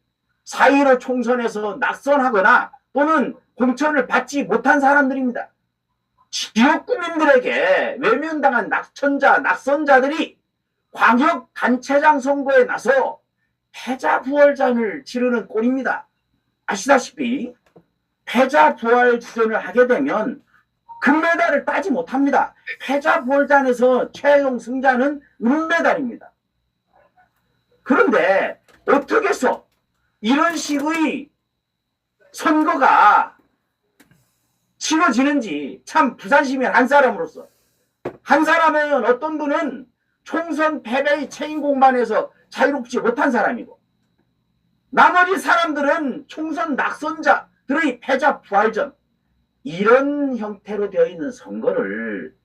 4.15 총선에서 낙선하거나 또는 공천을 받지 못한 사람들입니다. 지역구민들에게 외면당한 낙천자, 낙선자들이 광역단체장 선거에 나서 패자부활전을 치르는 꼴입니다. 아시다시피 패자부활전을 하게 되면 금메달을 따지 못합니다. 패자부활전에서 최종 승자는 은메달입니다. 그런데 어떻게 해서 이런 식의 선거가 치러지는지 참 부산시민 한 사람으로서, 한 사람은 어떤 분은 총선 패배의 책임 공방에서 자유롭지 못한 사람이고 나머지 사람들은 총선 낙선자들의 패자 부활전, 이런 형태로 되어 있는 선거를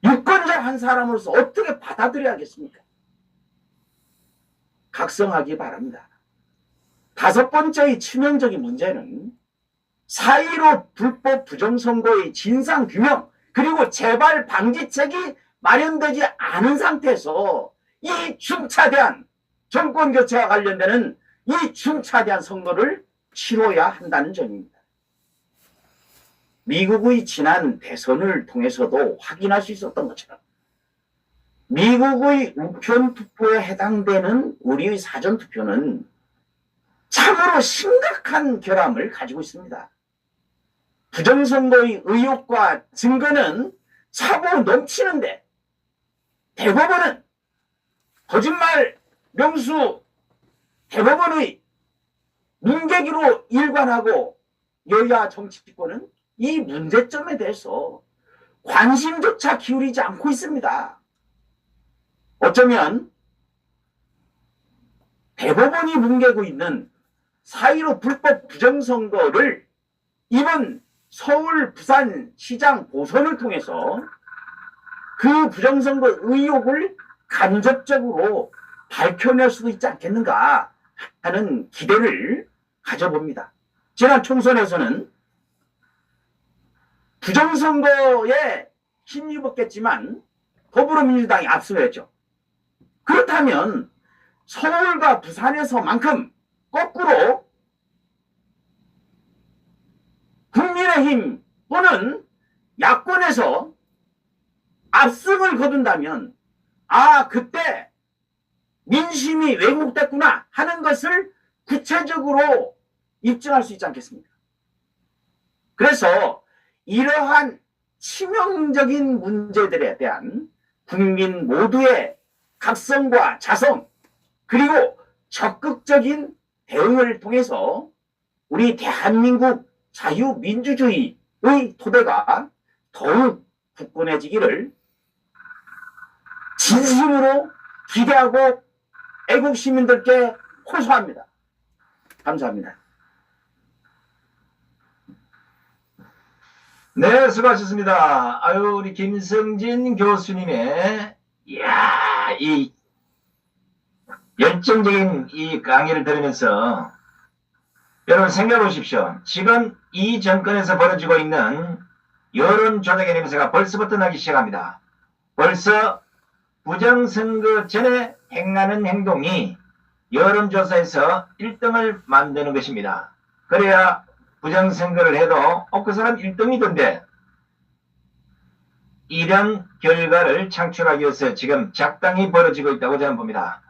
유권자 한 사람으로서 어떻게 받아들여야겠습니까? 각성하기 바랍니다. 다섯 번째의 치명적인 문제는 4.15 불법 부정선거의 진상규명 그리고 재발 방지책이 마련되지 않은 상태에서 이 중차대한 정권교체와 관련되는 이 중차대한 선거를 치러야 한다는 점입니다. 미국의 지난 대선을 통해서도 확인할 수 있었던 것처럼 미국의 우편투표에 해당되는 우리의 사전투표는 자 참으로 심각한 결함을 가지고 있습니다. 부정선거의 의혹과 증거는 차고 넘치는데 대법원은 거짓말 명수 대법원의 문개기로 일관하고 여야 정치권은 이 문제점에 대해서 관심조차 기울이지 않고 있습니다. 어쩌면 대법원이 뭉개고 있는 4.15 불법 부정선거를 이번 서울 부산 시장 보선을 통해서 그 부정선거 의혹을 간접적으로 밝혀낼 수도 있지 않겠는가 하는 기대를 가져봅니다. 지난 총선에서는 부정선거에 힘입었겠지만 더불어민주당이 압수했죠. 그렇다면 서울과 부산에서만큼 거꾸로 국민의힘 또는 야권에서 압승을 거둔다면 그때 민심이 왜곡됐구나 하는 것을 구체적으로 입증할 수 있지 않겠습니까? 그래서 이러한 치명적인 문제들에 대한 국민 모두의 각성과 자성 그리고 적극적인 대응을 통해서 우리 대한민국 자유민주주의의 토대가 더욱 굳건해지기를 진심으로 기대하고 애국 시민들께 호소합니다. 감사합니다. 네, 수고하셨습니다. 우리 김성진 교수님의, 이 열정적인 이 강의를 들으면서 여러분 생각해 보십시오. 지금 이 정권에서 벌어지고 있는 여론 조작의 냄새가 벌써부터 나기 시작합니다. 벌써 부정선거 전에 행하는 행동이 여론조사에서 1등을 만드는 것입니다. 그래야 부정선거를 해도 그 사람 1등이던데 이런 결과를 창출하기 위해서 지금 작당이 벌어지고 있다고 저는 봅니다.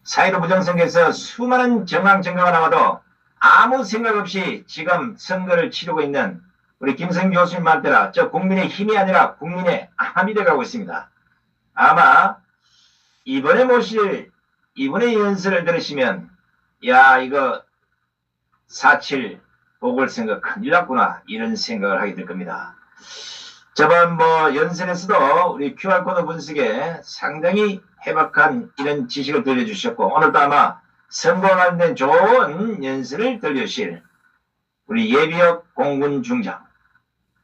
4.15 부정선거에서 수많은 정황증거가 나와도 아무 생각 없이 지금 선거를 치르고 있는 우리 김성진 교수님 말대로 저 국민의 힘이 아니라 국민의 암이 돼가고 있습니다. 아마 이번에 모실 이번에 연설을 들으시면 이거 4.7 보궐선거 큰일 났구나 이런 생각을 하게 될 겁니다. 저번 연설에서도 우리 QR코드 분석에 상당히 해박한 이런 지식을 들려주셨고 오늘도 아마 선거와 관련된 좋은 연설을 들려주실 우리 예비역 공군 중장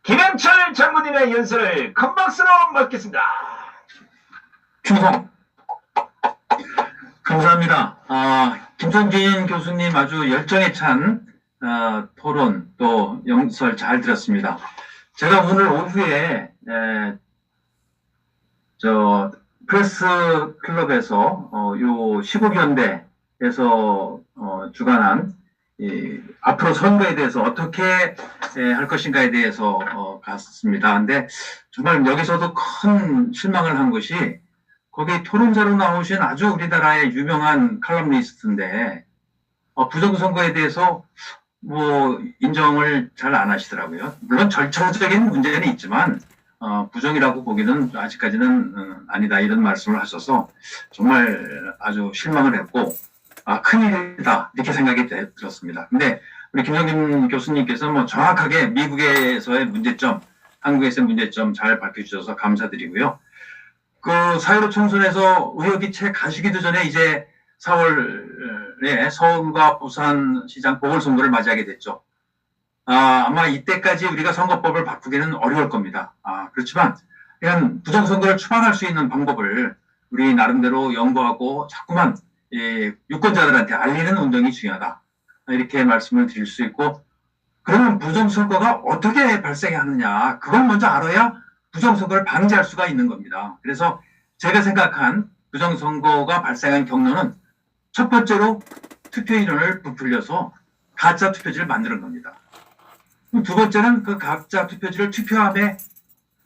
김영철 장군님의 연설을 큰 박수로 맞겠습니다. 충성. 감사합니다. 김성진 교수님 아주 열정에 찬 토론 또 연설 잘 들었습니다. 제가 오늘 오후에 프레스 클럽에서 요 15견대에서 주관한 앞으로 선거에 대해서 어떻게 할 것인가에 대해서 갔습니다. 근데 정말 여기서도 큰 실망을 한 것이 거기 토론자로 나오신 아주 우리나라의 유명한 칼럼니스트인데 부정선거에 대해서 인정을 잘 안 하시더라고요. 물론 절차적인 문제는 있지만 부정이라고 보기는 아직까지는 아니다 이런 말씀을 하셔서 정말 아주 실망을 했고 큰일이다 이렇게 생각이 들었습니다. 근데 우리 김성진 교수님께서 정확하게 미국에서의 문제점, 한국에서의 문제점 잘 밝혀주셔서 감사드리고요. 그 4.15 총선에서 의혹이 채 가시기도 전에 이제 4월에 서울과 부산 시장 보궐선거를 맞이하게 됐죠. 아마 이때까지 우리가 선거법을 바꾸기는 어려울 겁니다. 그렇지만 그냥 부정선거를 추방할 수 있는 방법을 우리 나름대로 연구하고 자꾸만 유권자들한테 알리는 운동이 중요하다. 이렇게 말씀을 드릴 수 있고 그러면 부정선거가 어떻게 발생하느냐 그걸 먼저 알아야 부정선거를 방지할 수가 있는 겁니다. 그래서 제가 생각한 부정선거가 발생한 경로는 첫 번째로 투표인원을 부풀려서 가짜 투표지를 만드는 겁니다. 두 번째는 그 가짜 투표지를 투표함에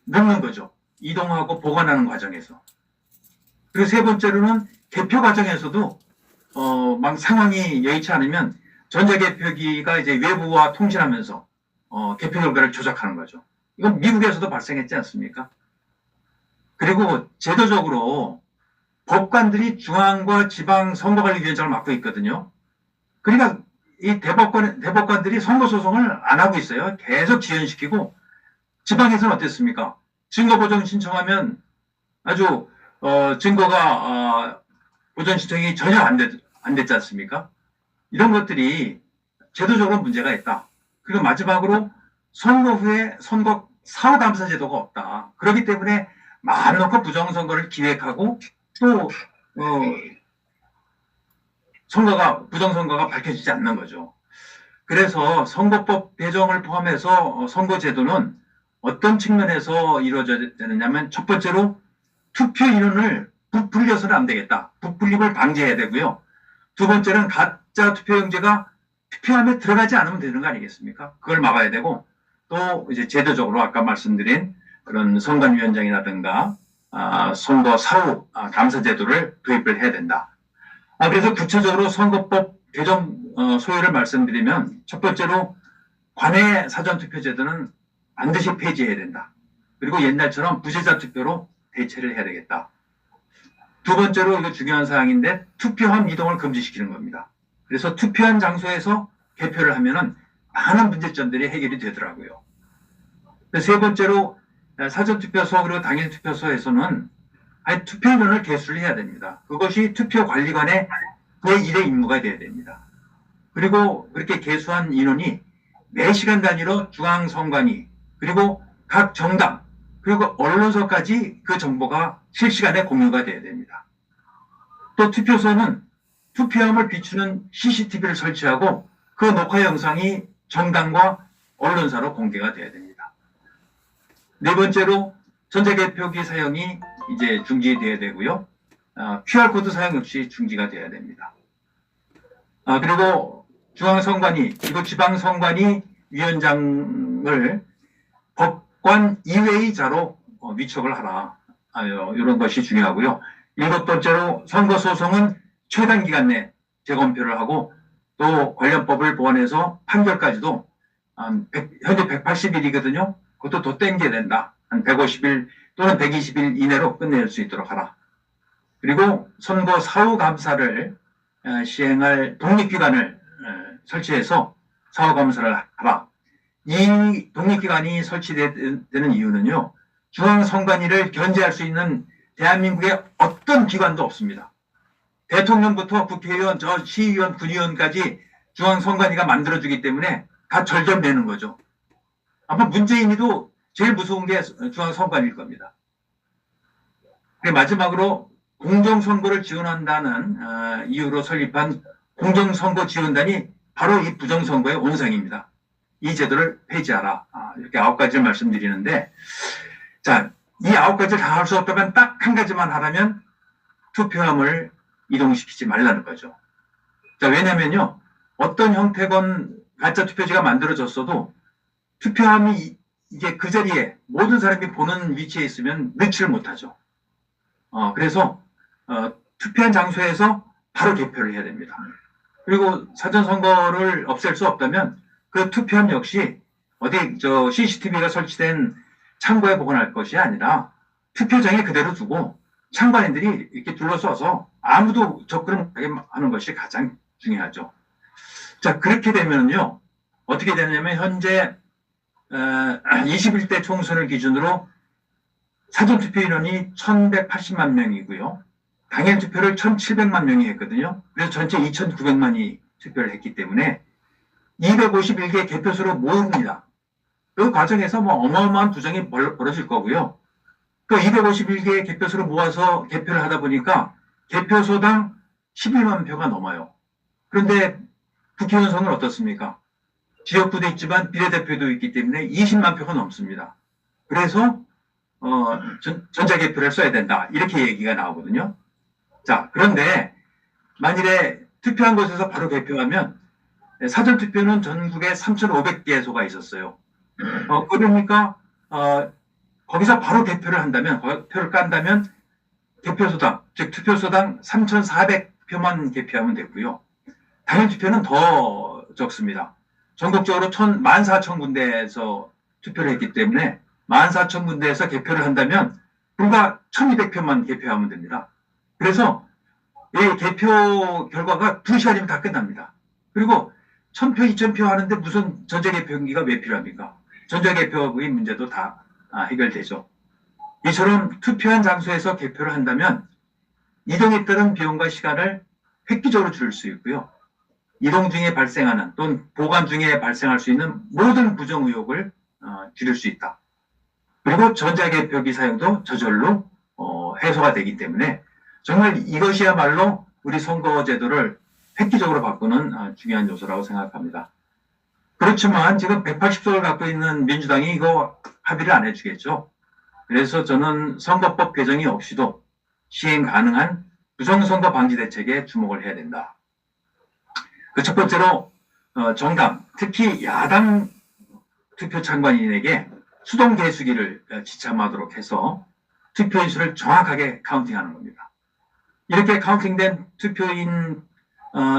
넣는 거죠. 이동하고 보관하는 과정에서. 그리고 세 번째로는 개표 과정에서도 막 상황이 여의치 않으면 전자개표기가 이제 외부와 통신하면서 개표 결과를 조작하는 거죠. 이건 미국에서도 발생했지 않습니까? 그리고 제도적으로 법관들이 중앙과 지방 선거관리위원장을 맡고 있거든요. 그러니까 이 대법관들이 선거소송을 안 하고 있어요. 계속 지연시키고, 지방에서는 어땠습니까? 증거보정 신청하면 아주 증거가 보전 신청이 전혀 안 됐지 않습니까? 이런 것들이 제도적으로 문제가 있다. 그리고 마지막으로 선거 후에 선거 사후감사 제도가 없다. 그렇기 때문에 마음 놓고 부정선거를 기획하고 또 부정선거가 밝혀지지 않는 거죠. 그래서 선거법 개정을 포함해서 선거제도는 어떤 측면에서 이루어져야 되느냐면, 첫 번째로 투표 인원을 부풀려서는 안 되겠다. 부풀림을 방지해야 되고요. 두 번째는 가짜 투표용지가 투표함에 들어가지 않으면 되는 거 아니겠습니까? 그걸 막아야 되고, 또 이제 제도적으로 아까 말씀드린 그런 선관위원장이라든가 선거 사후 감사 제도를 도입을 해야 된다. 그래서 구체적으로 선거법 개정 소요를 말씀드리면, 첫 번째로 관내 사전투표 제도는 반드시 폐지해야 된다. 그리고 옛날처럼 부재자 투표로 대체를 해야 되겠다. 두 번째로, 이거 중요한 사항인데, 투표함 이동을 금지시키는 겁니다. 그래서 투표한 장소에서 개표를 하면은 많은 문제점들이 해결이 되더라고요. 세 번째로, 사전투표소 그리고 당일투표소에서는 투표인원을 개수를 해야 됩니다. 그것이 투표관리관의 제1의 임무가 되어야 됩니다. 그리고 그렇게 개수한 인원이 매 시간 단위로 중앙선관위, 그리고 각 정당, 그리고 언론사까지 그 정보가 실시간에 공유가 돼야 됩니다. 또 투표소는 투표함을 비추는 CCTV를 설치하고 그 녹화 영상이 정당과 언론사로 공개가 돼야 됩니다. 네 번째로, 전자개표기 사용이 이제 중지돼야 되고요. QR코드 사용 역시 중지가 돼야 됩니다. 그리고 중앙선관위, 그리고 지방선관위 위원장을 법관 이외의 자로 위촉을 하라. 이런 것이 중요하고요. 일곱 번째로, 선거소송은 최단 기간 내 재검표를 하고, 또 관련법을 보완해서 판결까지도 현재 180일이거든요. 그것도 더 땡겨야 된다. 한 150일 또는 120일 이내로 끝낼 수 있도록 하라. 그리고 선거 사후 감사를 시행할 독립기관을 설치해서 사후 감사를 하라. 이 독립기관이 설치되는 이유는요, 중앙선관위를 견제할 수 있는 대한민국의 어떤 기관도 없습니다. 대통령부터 국회의원, 시의원, 군의원까지 중앙선관위가 만들어주기 때문에 다 절전되는 거죠. 아마 문재인이도 제일 무서운 게 중앙선관위일 겁니다. 마지막으로, 공정선거를 지원한다는 이유로 설립한 공정선거지원단이 바로 이 부정선거의 온상입니다. 이 제도를 폐지하라. 이렇게 9가지를 말씀드리는데, 자, 이 9가지를 다 할 수 없다면 딱 한 가지만 하라면 투표함을 이동시키지 말라는 거죠. 자, 왜냐면요, 어떤 형태건 가짜 투표지가 만들어졌어도 투표함이 이게 그 자리에 모든 사람이 보는 위치에 있으면 넣지를 못하죠. 그래서 투표한 장소에서 바로 개표를 해야 됩니다. 그리고 사전선거를 없앨 수 없다면 그 투표함 역시 어디 CCTV가 설치된 창고에 보관할 것이 아니라 투표장에 그대로 두고 참관인들이 이렇게 둘러싸서 아무도 접근하게 하는 것이 가장 중요하죠. 자, 그렇게 되면요, 어떻게 되냐면 현재 21대 총선을 기준으로 사전투표 인원이 1180만 명이고요. 당일 투표를 1700만 명이 했거든요. 그래서 전체 2900만이 투표를 했기 때문에 251개 개표소로 모읍니다. 그 과정에서 어마어마한 부정이 벌어질 거고요. 그 251개 개표소를 모아서 개표를 하다 보니까 개표소당 11만 표가 넘어요. 그런데 국회의원 선거는 어떻습니까? 지역구도 있지만 비례대표도 있기 때문에 20만 표가 넘습니다. 그래서 전자개표를 써야 된다. 이렇게 얘기가 나오거든요. 자, 그런데 만일에 투표한 곳에서 바로 개표하면 사전투표는 전국에 3,500개소가 있었어요. 그러니까 거기서 바로 개표를 한다면, 표를 깐다면 개표소당, 즉 투표소당 3,400표만 개표하면 되고요. 당일 투표는 더 적습니다. 전국적으로 14,000군데에서 투표를 했기 때문에 14,000군데에서 개표를 한다면 불과 1,200표만 개표하면 됩니다. 그래서 이 개표 결과가 2시간이면 다 끝납니다. 그리고 1,000표, 2,000표 하는데 무슨 전자개표기가 왜 필요합니까? 전자개표의 문제도 다 해결되죠. 이처럼 투표한 장소에서 개표를 한다면 이동에 따른 비용과 시간을 획기적으로 줄일 수 있고요. 이동 중에 발생하는 또는 보관 중에 발생할 수 있는 모든 부정 의혹을 줄일 수 있다. 그리고 전자개표기 사용도 저절로 해소가 되기 때문에 정말 이것이야말로 우리 선거제도를 획기적으로 바꾸는 중요한 요소라고 생각합니다. 그렇지만 지금 180석을 갖고 있는 민주당이 이거 합의를 안 해주겠죠. 그래서 저는 선거법 개정이 없이도 시행 가능한 부정선거 방지 대책에 주목을 해야 된다. 그 첫 번째로 정당, 특히 야당 투표 참관인에게 수동 개수기를 지참하도록 해서 투표인수를 정확하게 카운팅하는 겁니다. 이렇게 카운팅된 투표인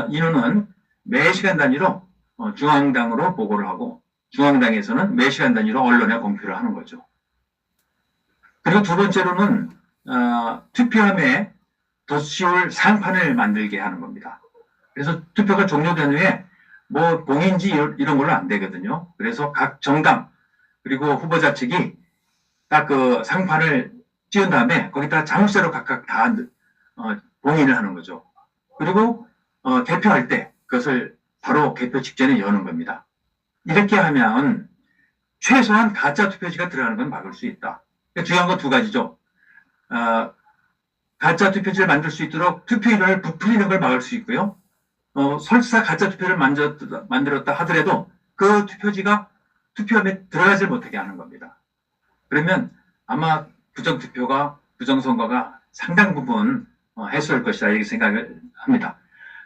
인원은 매 시간 단위로 중앙당으로 보고를 하고 중앙당에서는 매 시간 단위로 언론에 공표를 하는 거죠. 그리고 두 번째로는 투표함에 더 쉬울 상판을 만들게 하는 겁니다. 그래서 투표가 종료된 후에 뭐 봉인지 이런 걸로 안 되거든요. 그래서 각 정당 그리고 후보자 측이 딱 그 상판을 띄운 다음에 거기다 자물쇠로 각각 다 봉인을 하는 거죠. 그리고 개표할 때 그것을 바로 개표 직전에 여는 겁니다. 이렇게 하면 최소한 가짜 투표지가 들어가는 건 막을 수 있다. 중요한 건 두 가지죠. 가짜 투표지를 만들 수 있도록 투표인을 부풀리는 걸 막을 수 있고요. 설사 가짜 투표를 만들었다 하더라도 그 투표지가 투표함에 들어가지 못하게 하는 겁니다. 그러면 아마 부정투표가, 부정선거가 상당 부분 해소할 것이다 이렇게 생각을 합니다.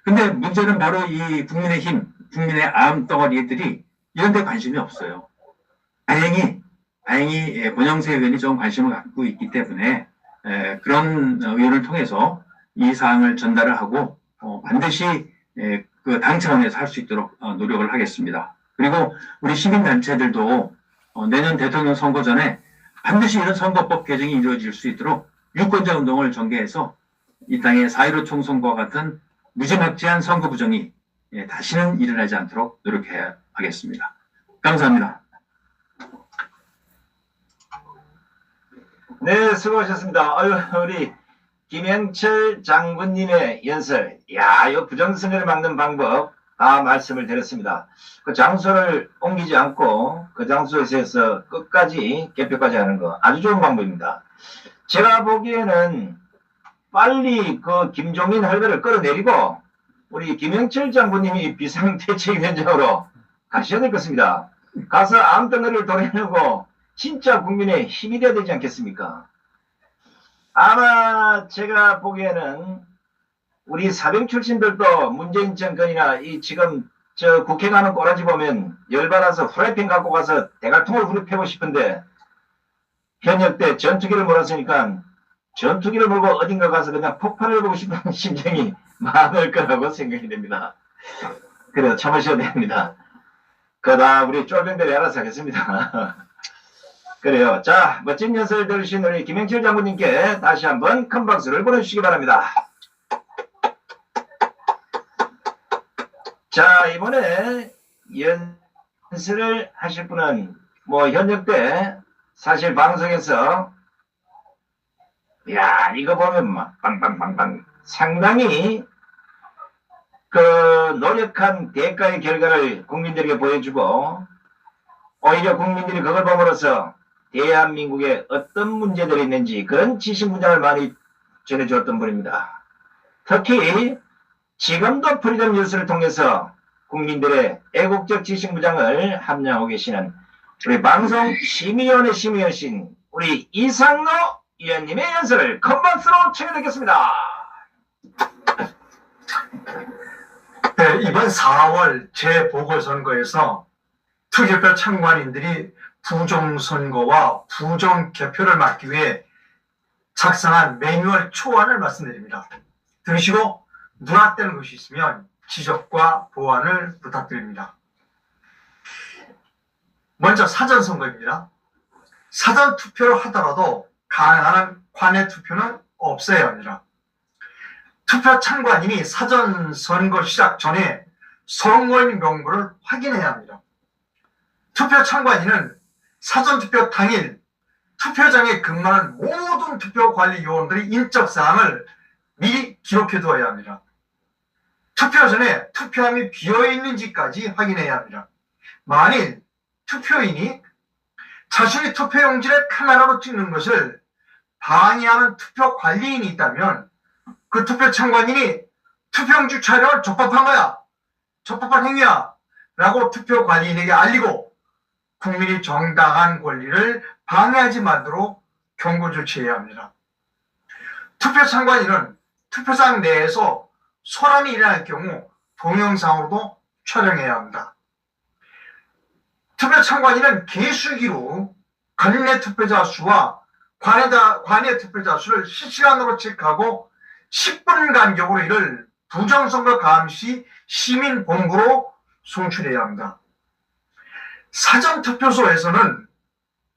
근데 문제는 바로 이 국민의힘, 국민의 암덩어리들이 이런 데 관심이 없어요. 다행히 권영세 의원이 좀 관심을 갖고 있기 때문에 그런 의원을 통해서 이 사항을 전달을 하고 반드시 그 당 차원에서 할 수 있도록 노력을 하겠습니다. 그리고 우리 시민단체들도 내년 대통령 선거 전에 반드시 이런 선거법 개정이 이루어질 수 있도록 유권자 운동을 전개해서 이 땅의 4.15 총선과 같은 무지막지한 선거 부정이 다시는 일어나지 않도록 노력해야 하겠습니다. 감사합니다. 네, 수고하셨습니다. 우리 김영철 장군님의 연설, 이 부정선거를 막는 방법 다 말씀을 드렸습니다. 그 장소를 옮기지 않고 그 장소에서 끝까지 개표까지 하는 거 아주 좋은 방법입니다. 제가 보기에는 빨리 그 김종인 할배를 끌어내리고 우리 김영철 장군님이 비상대책위원장으로 가셔야 될 것입니다. 가서 암덩어리를 도려내고 진짜 국민의 힘이 돼야 되지 않겠습니까? 아마 제가 보기에는 우리 사병 출신들도 문재인 정권이나 이 지금 저 국회 가는 꼬라지 보면 열받아서 후라이팬 갖고 가서 대갈통을 후립해고 싶은데 현역 때 전투기를 몰았으니까 전투기를 몰고 어딘가 가서 그냥 폭발을 보고 싶은 심정이 많을 거라고 생각이 됩니다. 그래요, 참으셔야 됩니다. 그다 우리 쫄병들이 알아서 하겠습니다. 그래요. 자, 멋진 연설 들으신 우리 김영철 장군님께 다시 한번 큰 박수를 보내주시기 바랍니다. 자, 이번에 연설을 하실 분은 현역 때 사실 방송에서 이거 보면 막 빵빵빵빵 상당히 그 노력한 대가의 결과를 국민들에게 보여주고 오히려 국민들이 그걸 보므로써 대한민국에 어떤 문제들이 있는지 그런 지식 문장을 많이 전해주었던 분입니다. 특히 지금도 프리덤 뉴스를 통해서 국민들의 애국적 지식 문장을 함양하고 계시는 우리 방송 심의위원회 심의위원신 우리 이상로 위원님의 연설을 큰 박수로 청해드리겠습니다. 네, 이번 4월 재보궐선거에서 투개표 참관인들이 부정선거와 부정개표를 막기 위해 작성한 매뉴얼 초안을 말씀드립니다. 들으시고 누락되는 것이 있으면 지적과 보완을 부탁드립니다. 먼저 사전선거입니다. 사전투표를 하더라도 가능한 한 관내 투표는 없어야 합니다. 투표 참관인이 사전선거 시작 전에 선거인 명부를 확인해야 합니다. 투표 참관인은 사전투표 당일 투표장에 근무하는 모든 투표관리요원들의 인적사항을 미리 기록해두어야 합니다. 투표 전에 투표함이 비어있는지까지 확인해야 합니다. 만일 투표인이 자신의 투표용지를 카메라로 찍는 것을 방해하는 투표관리인이 있다면 그 투표 참관인이 투표용지 촬영을 적법한 거야, 적법한 행위야 라고 투표관리인에게 알리고 국민이 정당한 권리를 방해하지 말도록 경고 조치해야 합니다. 투표 참관인은 투표장 내에서 소란이 일어날 경우 동영상으로도 촬영해야 합니다. 투표 참관인은 개수기로 관내 투표자 수와 관내 투표자 수를 실시간으로 체크하고 10분 간격으로 이를 부정선거 감시 시민본부로 송출해야 합니다. 사전투표소에서는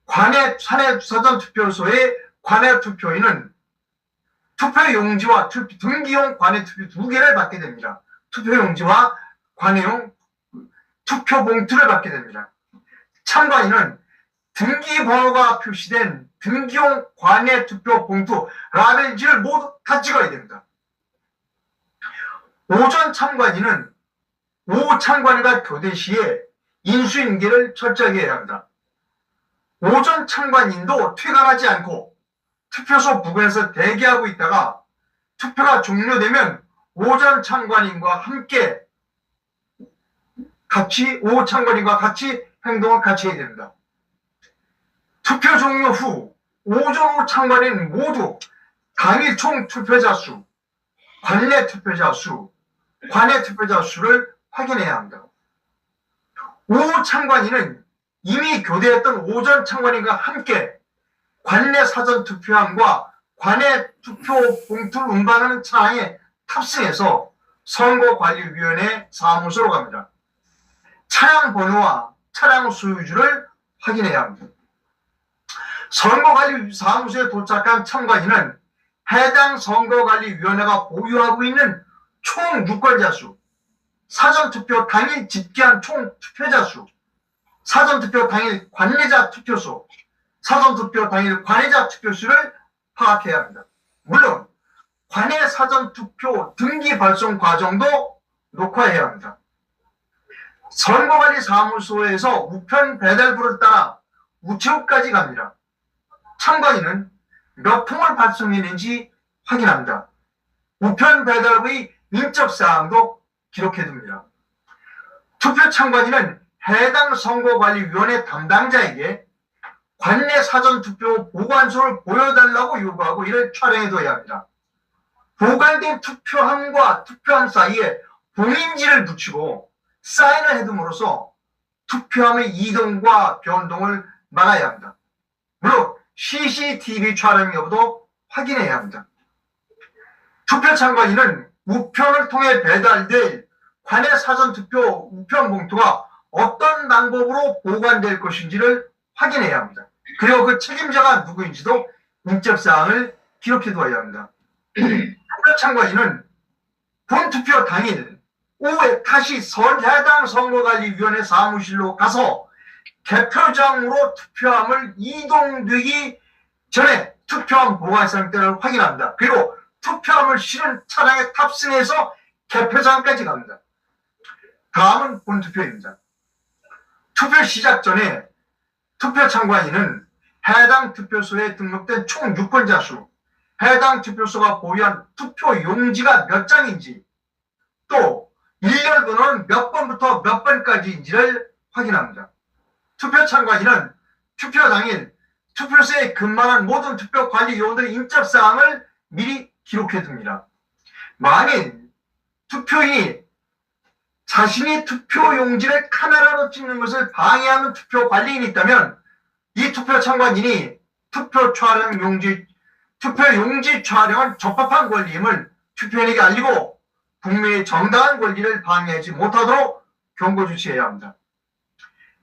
사전투표소의 관내 투표인은 투표용지와 등기용 관내 투표 2개를 받게 됩니다. 투표용지와 관내용 투표봉투를 받게 됩니다. 참관인은 등기번호가 표시된 등기용 관내 투표봉투 라벨지를 모두 다 찍어야 됩니다. 오전 참관인은 오후 참관인과 교대 시에 인수인계를 철저하게 해야 합니다. 오전 참관인도 퇴근하지 않고 투표소 부근에서 대기하고 있다가 투표가 종료되면 오전 참관인과 함께 오후 참관인과 같이 행동을 같이 해야 됩니다. 투표 종료 후 오전 후 참관인 모두 당일 총 투표자 수, 관내 투표자 수, 관내 투표자 수를 확인해야 합니다. 오후 참관인은 이미 교대했던 오전 참관인과 함께 관내 사전 투표함과 관내 투표 봉투를 운반하는 차량에 탑승해서 선거관리위원회 사무소로 갑니다. 차량 번호와 차량 소유주를 확인해야 합니다. 선거관리 사무소에 도착한 참관인은 해당 선거관리위원회가 보유하고 있는 총 유권자 수, 사전투표 당일 집계한 총 투표자 수, 사전투표 당일 관내자 투표소, 사전투표 당일 관내자 투표수를 파악해야 합니다. 물론 관내 사전투표 등기 발송 과정도 녹화해야 합니다. 선거관리사무소에서 우편 배달부를 따라 우체국까지 갑니다. 참관인은 몇 통을 발송했는지 확인합니다. 우편 배달부의 인적사항도 기록해둡니다. 투표 참관인은 해당 선거관리위원회 담당자에게 관내 사전투표 보관소를 보여달라고 요구하고 이를 촬영해둬야 합니다. 보관된 투표함과 투표함 사이에 봉인지를 붙이고 사인을 해둠으로써 투표함의 이동과 변동을 막아야 합니다. 물론 CCTV 촬영 여부도 확인해야 합니다. 투표 참관인은 우편을 통해 배달될 관내 사전투표 우편 봉투가 어떤 방법으로 보관될 것인지를 확인해야 합니다. 그리고 그 책임자가 누구인지도 인적사항을 기록해두어야 합니다. 투표 참관인은 본투표 당일 오후에 다시 해당 선거관리위원회 사무실로 가서 개표장으로 투표함을 이동되기 전에 투표함 보관 상태를 확인합니다. 그리고 투표함을 실은 차량에 탑승해서 개표장까지 갑니다. 다음은 본투표입니다. 투표 시작 전에 투표 참관인은 해당 투표소에 등록된 총 유권자 수, 해당 투표소가 보유한 투표 용지가 몇 장인지, 또 일렬 번호는 몇 번부터 몇 번까지인지를 확인합니다. 투표 참관인은 투표 당일 투표소에 근무하는 모든 투표 관리 요원들의 인적사항을 미리 기록해둡니다. 만일 투표인이 자신이 투표 용지를 카메라로 찍는 것을 방해하는 투표 관리인이 있다면 이 투표 참관인이 투표 용지 촬영은 적법한 권리임을 투표인에게 알리고 국민의 정당한 권리를 방해하지 못하도록 경고 조치해야 합니다.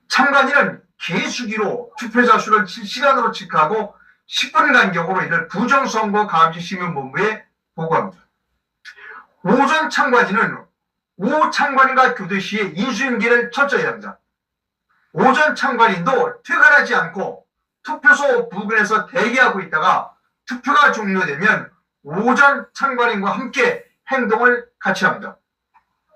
참관인은 개수기로 투표자 수를 실시간으로 체크하고 10분 간격으로 이를 부정선거 감시 시민본부에 보고합니다. 오전 참관인은 오후 참관인과 교대 시에 인수인계를 철저히 합니다. 오전 참관인도 퇴근하지 않고 투표소 부근에서 대기하고 있다가 투표가 종료되면 오전 참관인과 함께 행동을 같이 합니다.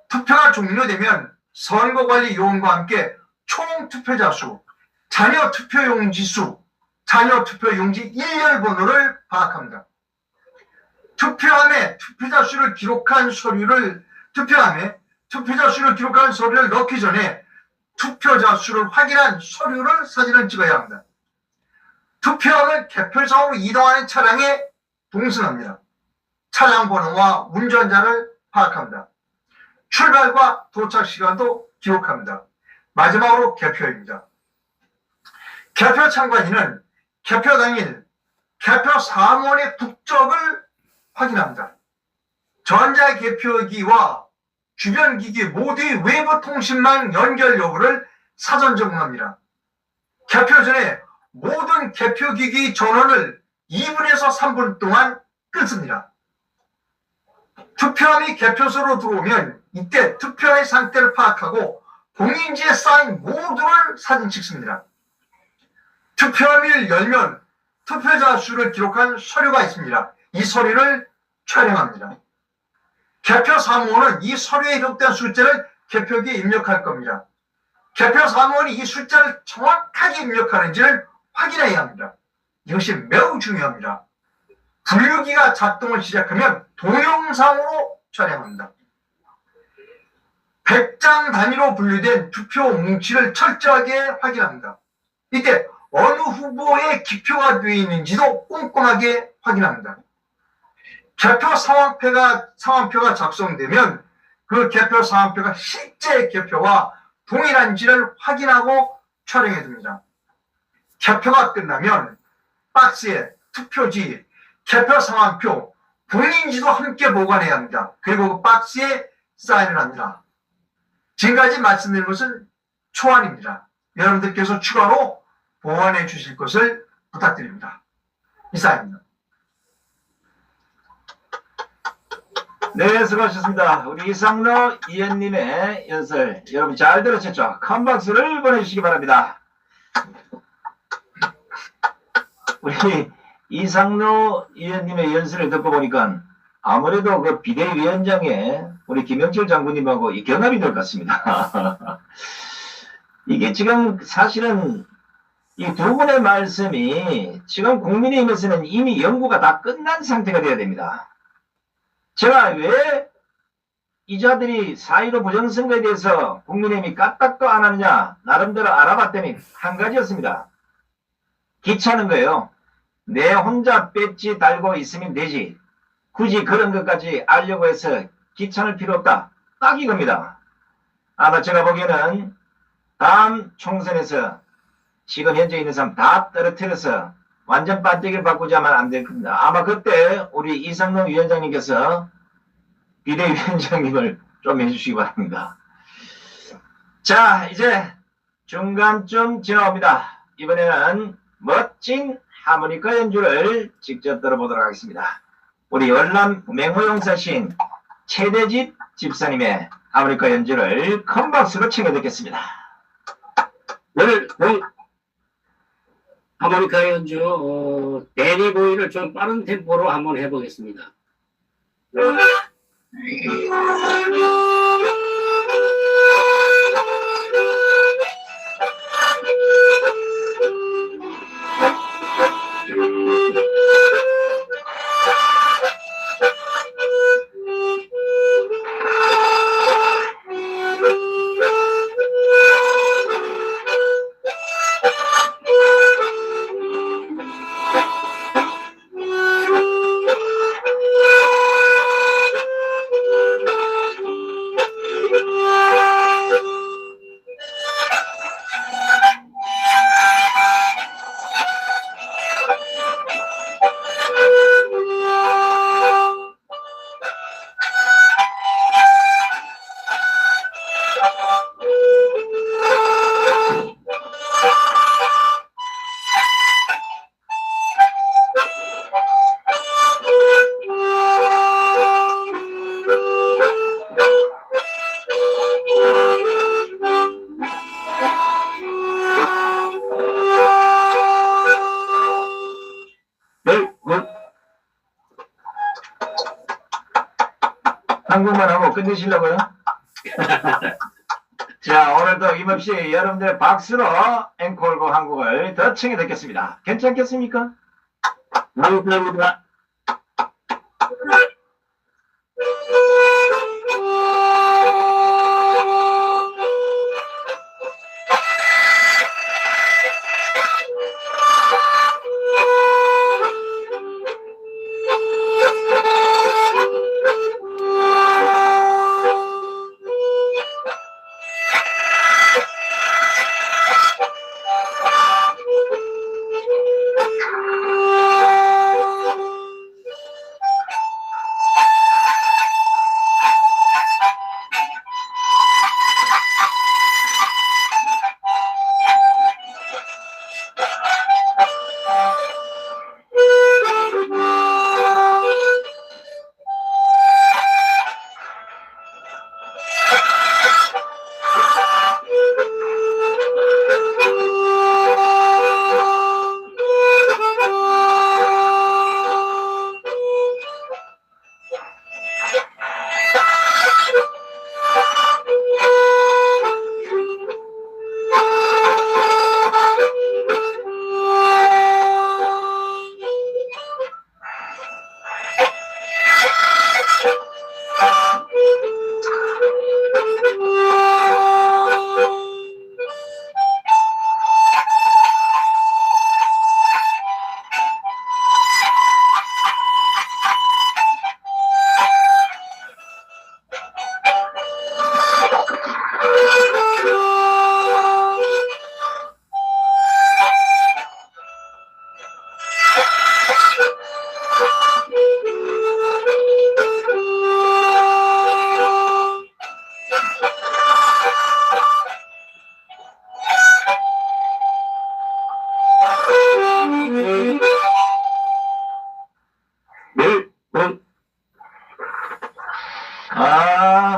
투표가 종료되면 선거관리 요원과 함께 총 투표자 수, 자녀 투표용지 수, 자녀 투표용지 일렬 번호를 파악합니다. 투표함에 투표자 수를 기록한 서류를 넣기 전에 투표자 수를 확인한 서류를 사진을 찍어야 합니다. 투표함을 개표장으로 이동하는 차량에 동승합니다. 차량 번호와 운전자를 파악합니다. 출발과 도착 시간도 기록합니다. 마지막으로 개표입니다. 개표 참관인은 개표 당일 개표 사무원의 국적을 확인합니다. 전자개표기와 주변 기기 모두의 외부 통신망 연결 여부를 사전 점검합니다. 개표 전에 모든 개표기기 전원을 2분에서 3분 동안 끊습니다. 투표함이 개표소로 들어오면 이때 투표의 상태를 파악하고 봉인지에 쌓인 모두를 사진 찍습니다. 투표함을 열면 투표자 수를 기록한 서류가 있습니다. 이 서류를 촬영합니다. 개표 사무원은 이 서류에 기록된 숫자를 개표기에 입력할 겁니다. 개표 사무원이 이 숫자를 정확하게 입력하는지를 확인해야 합니다. 이것이 매우 중요합니다. 분류기가 작동을 시작하면 동영상으로 촬영합니다. 100장 단위로 분류된 투표 뭉치를 철저하게 확인합니다. 이때 어느 후보의 기표가 되어 있는지도 꼼꼼하게 확인합니다. 개표 상황표가 작성되면 그 개표 상황표가 실제 개표와 동일한지를 확인하고 촬영해 둡니다. 개표가 끝나면 박스에 투표지, 개표 상황표, 봉인지도 함께 보관해야 합니다. 그리고 그 박스에 사인을 합니다. 지금까지 말씀드린 것은 초안입니다. 여러분들께서 추가로 보완해 주실 것을 부탁드립니다. 이상입니다. 네, 수고하셨습니다. 우리 이상로 의원님의 연설 여러분 잘 들으셨죠? 큰 박수를 보내주시기 바랍니다. 우리 이상로 의원님의 연설을 듣고 보니까 아무래도 그 비대위원장에 우리 김영철 장군님하고 이 경합이 될 것 같습니다. 이게 지금 사실은 이 두 분의 말씀이 지금 국민의힘에서는 이미 연구가 다 끝난 상태가 되어야 됩니다. 제가 왜 이자들이 4.15 부정선거에 대해서 국민의힘이 까딱도 안 하느냐 나름대로 알아봤더니 한 가지였습니다. 귀찮은 거예요. 내 혼자 배지 달고 있으면 되지. 굳이 그런 것까지 알려고 해서 귀찮을 필요 없다. 딱 이겁니다. 아마 제가 보기에는 다음 총선에서 지금 현재 있는 사람 다 떨어뜨려서 완전 반대기를 바꾸자면 안 될 겁니다. 아마 그때 우리 이상동 위원장님께서 비대위원장님을 좀 해주시기 바랍니다. 자, 이제 중간쯤 지나옵니다. 이번에는 멋진 하모니카 연주를 직접 들어보도록 하겠습니다. 우리 월남 맹호용사신 최대집 집사님의 하모니카 연주를 큰 박수로 챙겨 듣겠습니다. 오늘 하모니카 연주 데니보이를 좀 빠른 템포로 한번 해보겠습니다. 한국만 하고 끝내시려고요? 자, 오늘도 힘없이 여러분들의 박수로 앵콜곡 한 곡을 더 청해 듣겠습니다. 괜찮겠습니까? 감사합니다.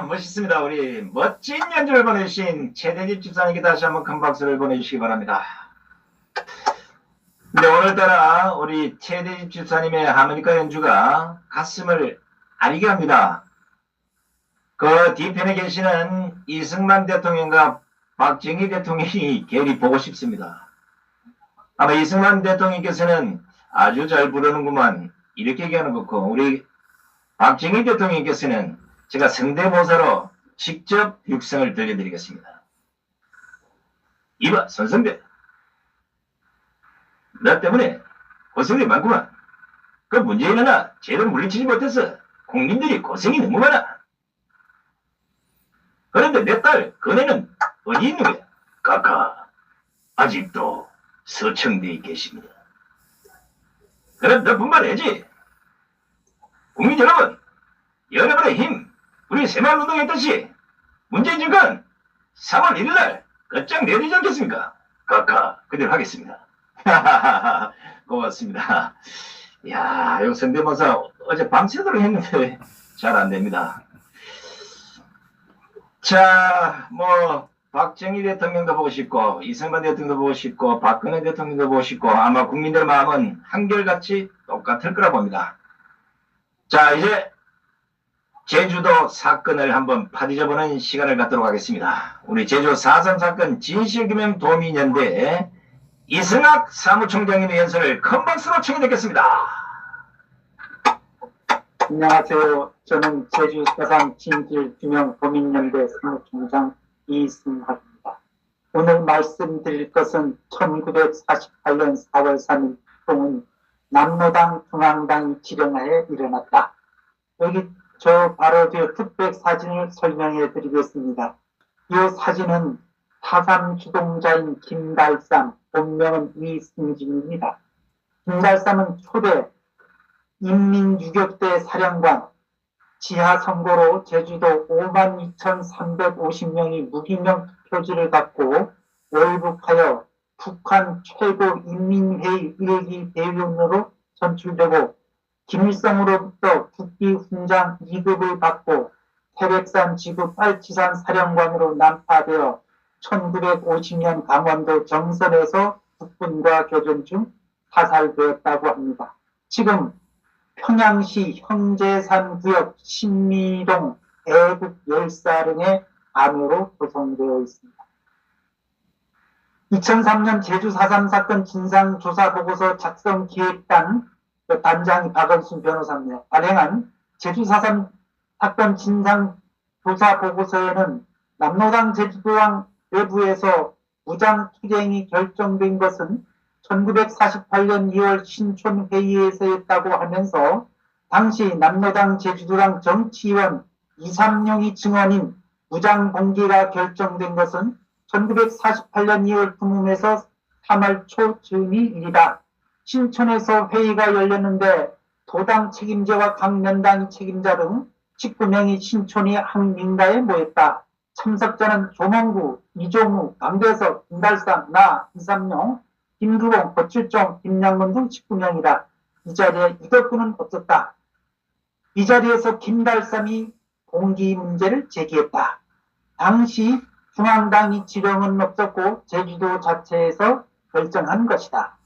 멋있습니다. 우리 멋진 연주를 보내주신 최대집 집사님께 다시 한번 큰 박수를 보내주시기 바랍니다. 근데 오늘따라 우리 최대집 집사님의 하모니카 연주가 가슴을 아리게 합니다. 그 뒤편에 계시는 이승만 대통령과 박정희 대통령이 괜히 보고 싶습니다. 아마 이승만 대통령께서는 아주 잘 부르는구만 이렇게 얘기하는 거고, 우리 박정희 대통령께서는 제가 성대모사로 직접 육성을 들려드리겠습니다. 이봐 손성배, 나 때문에 고생이 많구만. 그 문재인 하나 제대로 물리치지 못해서 국민들이 고생이 너무 많아. 그런데 내 딸 그네는 어디 있는 거야? 카카, 아직도 서청대에 계십니다. 그럼 너 분발해야지. 국민 여러분, 여러분의 힘, 우리 새마을운동에 했듯이 문재인 정권 3월 1일날 끝장 내리지 않겠습니까? 카카, 그대로 하겠습니다. 고맙습니다. 이야, 요 성대모사 어제 밤새도록 했는데 잘 안됩니다. 자, 뭐 박정희 대통령도 보고 싶고 이승만 대통령도 보고 싶고 박근혜 대통령도 보고 싶고 아마 국민들의 마음은 한결같이 똑같을 거라 봅니다. 자, 이제 제주도 사건을 한번 파헤쳐보는 시간을 갖도록 하겠습니다. 우리 제주 4.3 사건 진실규명 도민연대 이승학 사무총장님의 연설을 큰 박수로 청해 듣겠습니다. 안녕하세요. 저는 제주 4.3 진실규명 도민연대 사무총장 이승학입니다. 오늘 말씀드릴 것은 1948년 4월 3일 동은 남로당 중앙당이 지령하에 일어났다. 여기 저 바로 저 흑백 사진을 설명해 드리겠습니다. 이 사진은 4.3 주동자인 김달삼, 본명은 이승진입니다. 김달삼은 초대 인민유격대 사령관, 지하선거로 제주도 52,350명이 무기명 투표지를 갖고 월북하여 북한 최고 인민회의 일기 대위원으로 선출되고 김일성으로부터 국기 훈장 2급을 받고 태백산 지구 빨치산 사령관으로 난파되어 1950년 강원도 정선에서 국군과 교전 중 사살되었다고 합니다. 지금 평양시 형제산 구역 신미동 애국 열사령의 암호로 조성되어 있습니다. 2003년 제주 4.3 사건 진상조사보고서 작성 기획단 단장이 박원순 변호사입니다. 발행한 제주 4.3 사건 진상조사보고서에는 남로당 제주도당 내부에서 무장투쟁이 결정된 것은 1948년 2월 신촌회의에서였다고 하면서 당시 남로당 제주도당 정치위원 이삼용이 증언인 무장봉기가 결정된 것은 1948년 2월 금음에서 3월 초 즈음이 일이다. 신촌에서 회의가 열렸는데 도당 책임자와 강면당 책임자 등 19명이 신촌이 항민가에 모였다. 참석자는 조몽구, 이종우, 강대석, 김달삼, 나, 이삼용, 김두봉, 거칠종, 김양문 등 19명이다. 이 자리에 이덕구는 없었다. 이 자리에서 김달삼이 공기 문제를 제기했다. 당시 중앙당이 지령은 없었고 제주도 자체에서 결정한 것이다.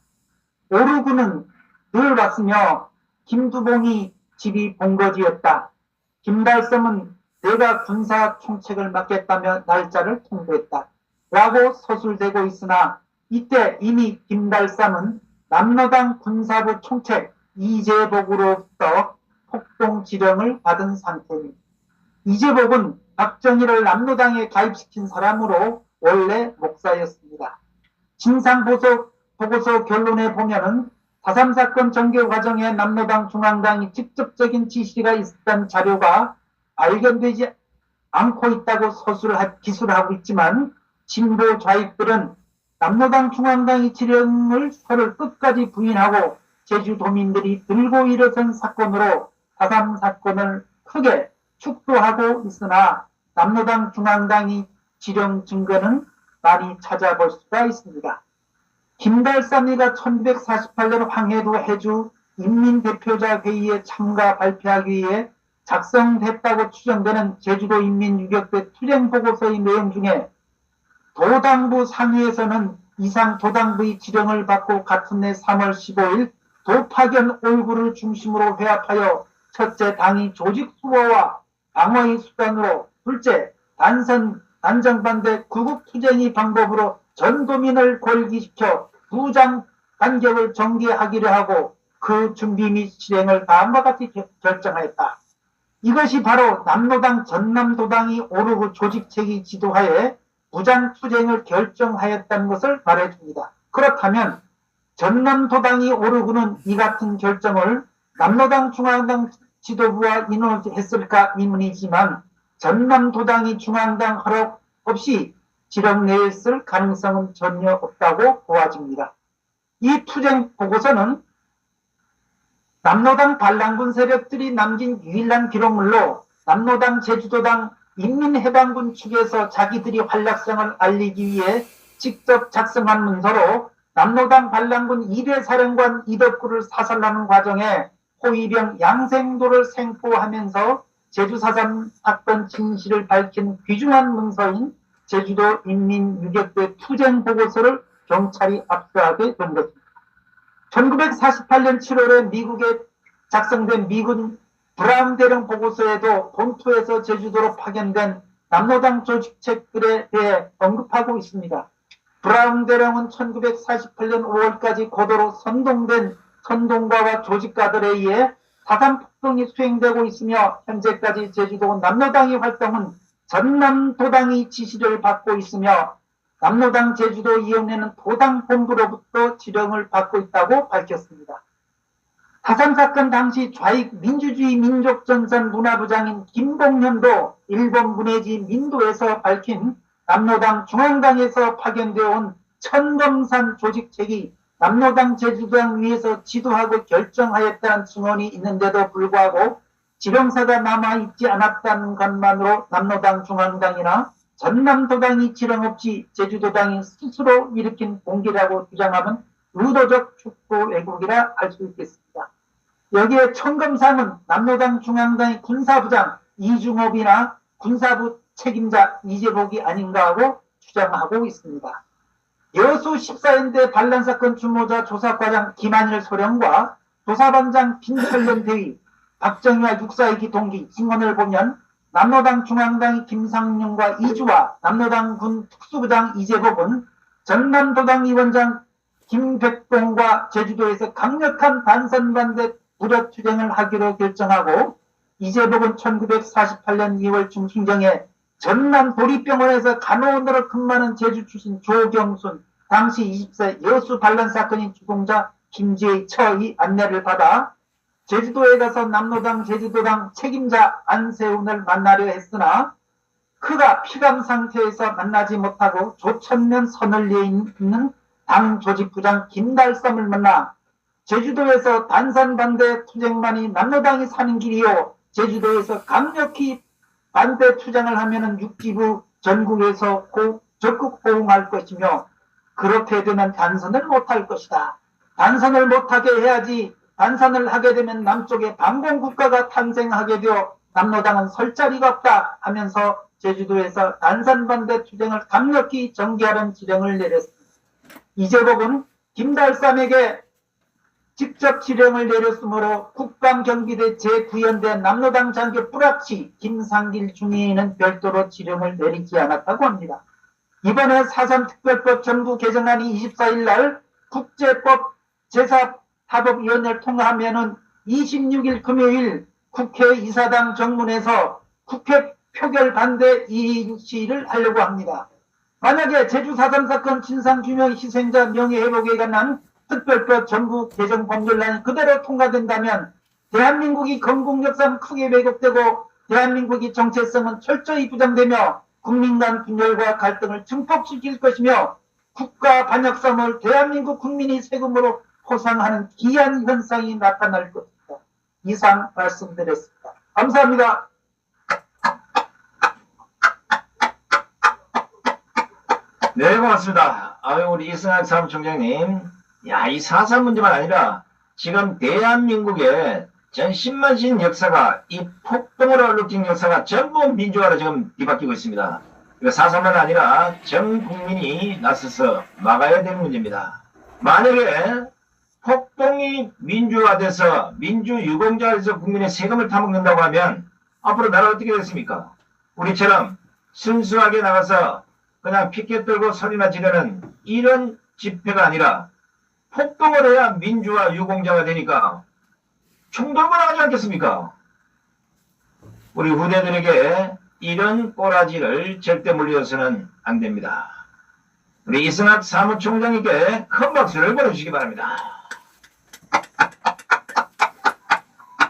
오르구는 늘 왔으며 김두봉이 집이 본거지였다. 김달섬은 내가 군사 총책을 맡겠다며 날짜를 통보했다. 라고 서술되고 있으나 이때 이미 김달삼은 남로당 군사부 총책 이재복으로부터 폭동 지령을 받은 상태입니다. 이재복은 박정희를 남로당에 가입시킨 사람으로 원래 목사였습니다. 진상보고서 결론에 보면은 4.3 사건 전개 과정에 남로당 중앙당이 직접적인 지시가 있었던 자료가 발견되지 않고 있다고 기술하고 있지만 진보 좌익들은 남로당 중앙당이 지령을 서로 끝까지 부인하고 제주도민들이 들고 일어선 사건으로 4.3 사건을 크게 축소하고 있으나 남로당 중앙당이 지령 증거는 많이 찾아볼 수가 있습니다. 김달삼이가 1948년 황해도 해주 인민대표자 회의에 참가 발표하기 위해 작성됐다고 추정되는 제주도 인민유격대 투쟁보고서의 내용 중에 도당부 상위에서는 이상 도당부의 지령을 받고 같은 해 3월 15일 도파견 올구를 중심으로 회합하여 첫째 당이 조직 수호와 방어의 수단으로 둘째 단정반대 구국투쟁의 방법으로 전도민을 골기시켜 부장 간격을 전개하기로 하고 그 준비 및 실행을 다음과 같이 결정하였다. 이것이 바로 남로당 전남도당이 오르고 조직체계 지도하에 무장투쟁을 결정하였다는 것을 말해줍니다. 그렇다면 전남도당이 오르고는 이 같은 결정을 남로당 중앙당 지도부와 인원했을까 의문이지만 전남도당이 중앙당 허락 없이 지령 내었을 가능성은 전혀 없다고 보아집니다. 이 투쟁 보고서는 남로당 반란군 세력들이 남긴 유일한 기록물로 남로당 제주도당 인민해방군 측에서 자기들이 활약성을 알리기 위해 직접 작성한 문서로 남로당 반란군 2대 사령관 이덕구를 사살하는 과정에 호위병 양생도를 생포하면서 제주 4.3 사건 진실을 밝힌 귀중한 문서인 제주도 인민유격대 투쟁보고서를 경찰이 압수하게 된 것입니다. 1948년 7월에 미국에 작성된 미군 브라운 대령 보고서에도 본토에서 제주도로 파견된 남로당 조직책들에 대해 언급하고 있습니다. 브라운 대령은 1948년 5월까지 고도로 선동된 선동가와 조직가들에 의해 4.3 폭동이 수행되고 있으며 현재까지 제주도 남로당의 활동은 전남도당의 지시를 받고 있으며 남로당 제주도위원회는 도당본부로부터 지령을 받고 있다고 밝혔습니다. 4.3 사건 당시 좌익 민주주의 민족전선 문화부장인 김봉현도 일본 문해지 민도에서 밝힌 남로당 중앙당에서 파견되어 온 천검산 조직책이 남로당 제주도당 위에서 지도하고 결정하였다는 증언이 있는데도 불구하고 지령사가 남아있지 않았다는 것만으로 남로당 중앙당이나 전남도당이 지령 없이 제주도당이 스스로 일으킨 공기라고 주장하면 의도적 축소 왜곡이라 할 수 있겠습니다. 여기에 천검상은 남로당 중앙당의 군사부장 이중업이나 군사부 책임자 이재복이 아닌가 하고 주장하고 있습니다. 여수 14연대 반란사건 주모자 조사과장 김한일 소령과 조사반장 빈철련 대위, 박정희와 육사이기 동기 증언을 보면 남로당 중앙당 김상윤과 이주와 남로당 군 특수부장 이재복은 전남도당위원장 김백동과 제주도에서 강력한 단선 반대 무력 투쟁을 하기로 결정하고, 이재복은 1948년 2월 중순경에 전남 도립병원에서 간호원으로 근무하는 제주 출신 조경순 당시 20세 여수 반란 사건인 주동자 김지의 처의 안내를 받아 제주도에 가서 남로당 제주도당 책임자 안세훈을 만나려 했으나 그가 피감 상태에서 만나지 못하고 조천면 선을리에 있는 당 조직부장 김달섬을 만나 제주도에서 단산 반대 투쟁만이 남로당이 사는 길이요, 제주도에서 강력히 반대 투쟁을 하면은 육지부 전국에서 적극 호응할 것이며, 그렇게 되면 단선을 못할 것이다. 단선을 못하게 해야지, 단선을 하게 되면 남쪽에 반공국가가 탄생하게 되어 남로당은 설 자리가 없다 하면서 제주도에서 단선 반대 투쟁을 강력히 전개하는 지령을 내렸습니다. 이재복은 김달삼에게 직접 지령을 내렸으므로 국방경비대 제9연대 남로당 장교 뿌락치 김상길 중위에는 별도로 지령을 내리지 않았다고 합니다. 이번에 4.3 특별법 전부 개정안이 24일 날 국제법 제4사법위원회를 통과하면은 26일 금요일 국회 이사당 정문에서 국회 표결 반대 2인 시위를 하려고 합니다. 만약에 제주 4.3 사건 진상규명 희생자 명예회복에 관한 특별법 전부 개정 법률안이 그대로 통과된다면 대한민국이 건국 역사는 크게 왜곡되고 대한민국의 정체성은 철저히 부정되며 국민 간 분열과 갈등을 증폭시킬 것이며 국가 반역성을 대한민국 국민이 세금으로 포상하는 기이한 현상이 나타날 것입니다. 이상 말씀드렸습니다. 감사합니다. 네, 고맙습니다. 아유, 우리 이승학 사무총장님. 야, 이 4.3 문제만 아니라 지금 대한민국의 전 10만 신 역사가, 이 폭동으로 얼룩진 역사가 전부 민주화로 지금 뒤바뀌고 있습니다. 4.3만 아니라 전 국민이 나서서 막아야 되는 문제입니다. 만약에 폭동이 민주화돼서 민주유공자에서 국민의 세금을 타먹는다고 하면 앞으로 나라가 어떻게 됐습니까? 우리처럼 순수하게 나가서 그냥 피켓 들고 소리나 지르는 이런 집회가 아니라 폭동을 해야 민주화 유공자가 되니까 총 들고 나가지 않겠습니까? 우리 후대들에게 이런 꼬라지를 절대 물려서는 안 됩니다. 우리 이승학 사무총장님께 큰 박수를 보내주시기 바랍니다.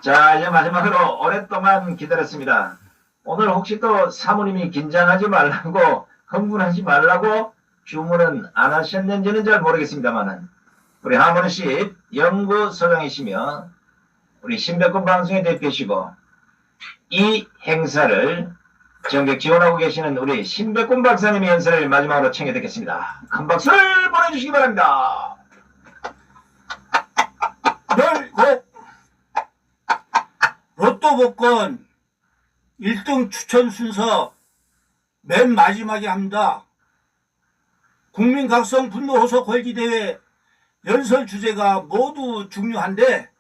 자, 이제 마지막으로 오랫동안 기다렸습니다. 오늘 혹시 또 사모님이 긴장하지 말라고, 흥분하지 말라고 주문은 안 하셨는지는 잘 모르겠습니다만은, 우리 하모니십 연구소장이시며 우리 신백군 방송의 대표시고 이 행사를 전격 지원하고 계시는 우리 신백군 박사님의 연설을 마지막으로 청해 듣겠습니다. 큰 박수를 보내주시기 바랍니다. 열고 로또 복권 1등 추천 순서 맨 마지막에 합니다. 국민각성 분노호소 걸기대회 연설 주제가 모두 중요한데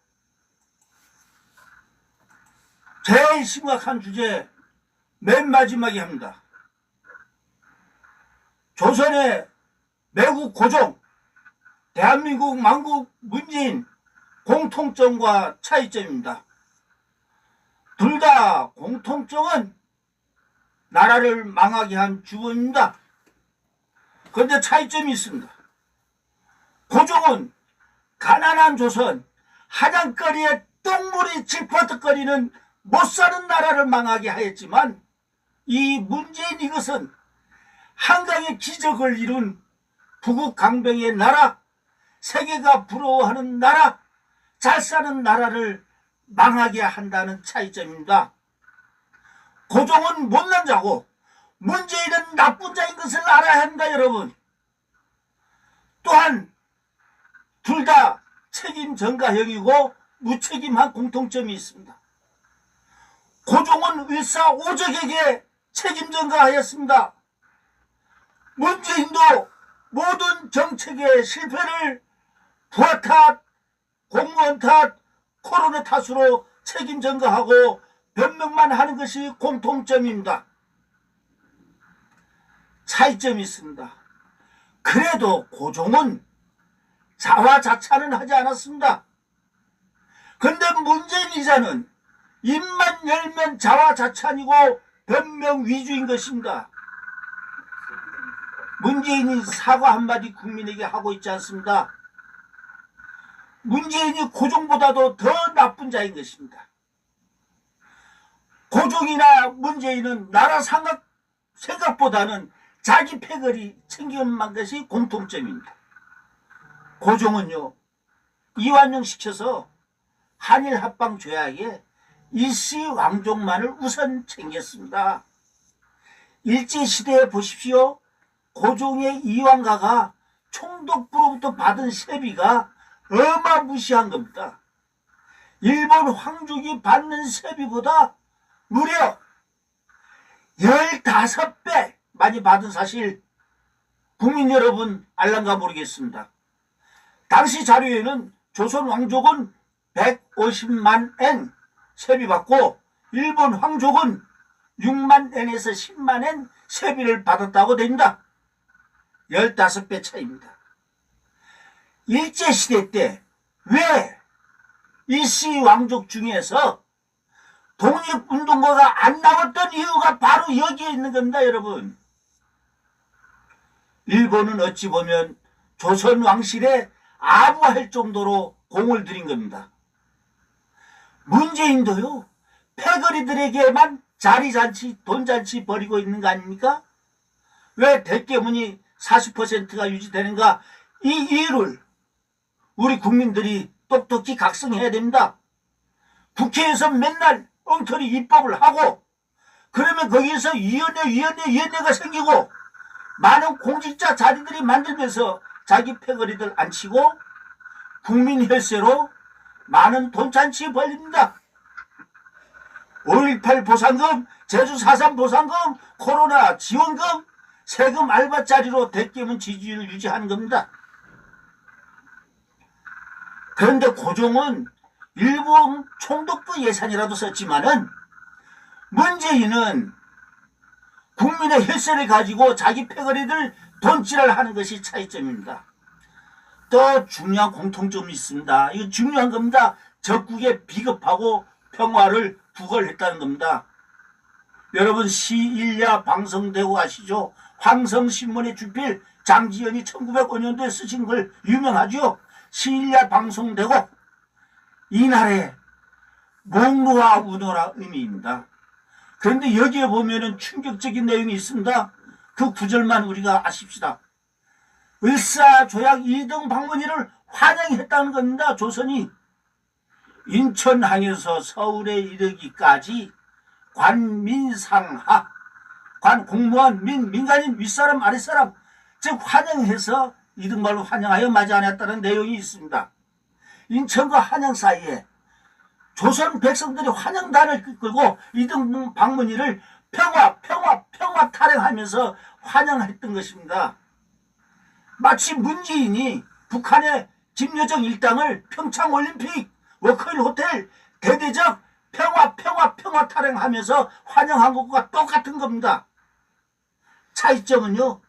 제일 심각한 주제 맨 마지막에 합니다. 조선의 매국 고종, 대한민국 만국 문재인 공통점과 차이점입니다. 둘 다 공통점은 나라를 망하게 한 주범입니다. 그런데 차이점이 있습니다. 고종은 가난한 조선, 하장거리에 똥물이 질퍼득거리는 못사는 나라를 망하게 하였지만 이 문재인 이것은 한강의 기적을 이룬 부국강병의 나라, 세계가 부러워하는 나라, 잘 사는 나라를 망하게 한다는 차이점입니다. 고종은 못난 자고 문재인은 나쁜 자인 것을 알아야 합니다, 여러분. 또한 둘 다 책임 전가형이고 무책임한 공통점이 있습니다. 고종은 을사오적에게 책임 전가하였습니다. 문재인도 모든 정책의 실패를 부하 탓, 공무원 탓, 코로나 탓으로 책임 전가하고 변명만 하는 것이 공통점입니다. 차이점이 있습니다. 그래도 고종은 자화자찬은 하지 않았습니다. 근데 문재인 이자는 입만 열면 자화자찬이고 변명 위주인 것입니다. 문재인이 사과 한마디 국민에게 하고 있지 않습니다. 문재인이 고종보다도 더 나쁜 자인 것입니다. 고종이나 문재인은 나라 생각보다는 자기 패거리 챙겨만 것이 공통점입니다. 고종은요, 이완용 시켜서 한일 합방 조약에 일시 왕족만을 우선 챙겼습니다. 일제시대에 보십시오. 고종의 이완가가 총독부로부터 받은 세비가 어마무시한 겁니다. 일본 황족이 받는 세비보다 무려 15배 많이 받은 사실 국민 여러분 알란가 모르겠습니다. 당시 자료에는 조선 왕족은 150만 엔 세비 받고 일본 황족은 6만 엔에서 10만 엔 세비를 받았다고 됩니다. 15배 차이입니다. 일제시대 때 왜 일시 왕족 중에서 독립운동가가 안 나왔던 이유가 바로 여기에 있는 겁니다, 여러분. 일본은 어찌 보면 조선 왕실에 아부할 정도로 공을 들인 겁니다. 문재인도요, 패거리들에게만 자리잔치, 돈잔치 벌이고 있는 거 아닙니까? 왜 대깨문이 40%가 유지되는가? 이 이유를 우리 국민들이 똑똑히 각성해야 됩니다. 국회에서 맨날 엉터리 입법을 하고, 그러면 거기에서 위원회가 생기고, 많은 공직자 자리들이 만들면서 자기 패거리들 안 치고, 국민 혈세로 많은 돈잔치 벌립니다. 5.18 보상금, 제주 4.3 보상금, 코로나 지원금, 세금 알바짜리로 대깨문 지지율을 유지하는 겁니다. 그런데 고종은 일본 총독부 예산이라도 썼지만은 문재인은 국민의 혈세를 가지고 자기 패거리들 돈질을 하는 것이 차이점입니다. 또 중요한 공통점이 있습니다. 이거 중요한 겁니다. 적국에 비겁하고 평화를 부걸했다는 겁니다. 여러분 시일야 방성대고 아시죠? 황성신문의 주필 장지연이 1905년도에 쓰신 걸 유명하죠? 시일야 방송되고 이날의 목루와 운호라 의미입니다. 그런데 여기에 보면은 충격적인 내용이 있습니다. 그 구절만 우리가 아십시다. 을사조약 2등 방문일을 환영했다는 겁니다. 조선이 인천항에서 서울에 이르기까지 관민상하, 관 공무원 민간인 윗사람 아랫사람 즉 환영해서 이등말로 환영하여 맞이 않았다는 내용이 있습니다. 인천과 한양 사이에 조선 백성들이 환영단을 끌고 이등 방문일을 평화 타령하면서 환영했던 것입니다. 마치 문재인이 북한의 김여정 일당을 평창올림픽, 워커힐 호텔, 대대적 평화 타령하면서 환영한 것과 똑같은 겁니다. 차이점은요,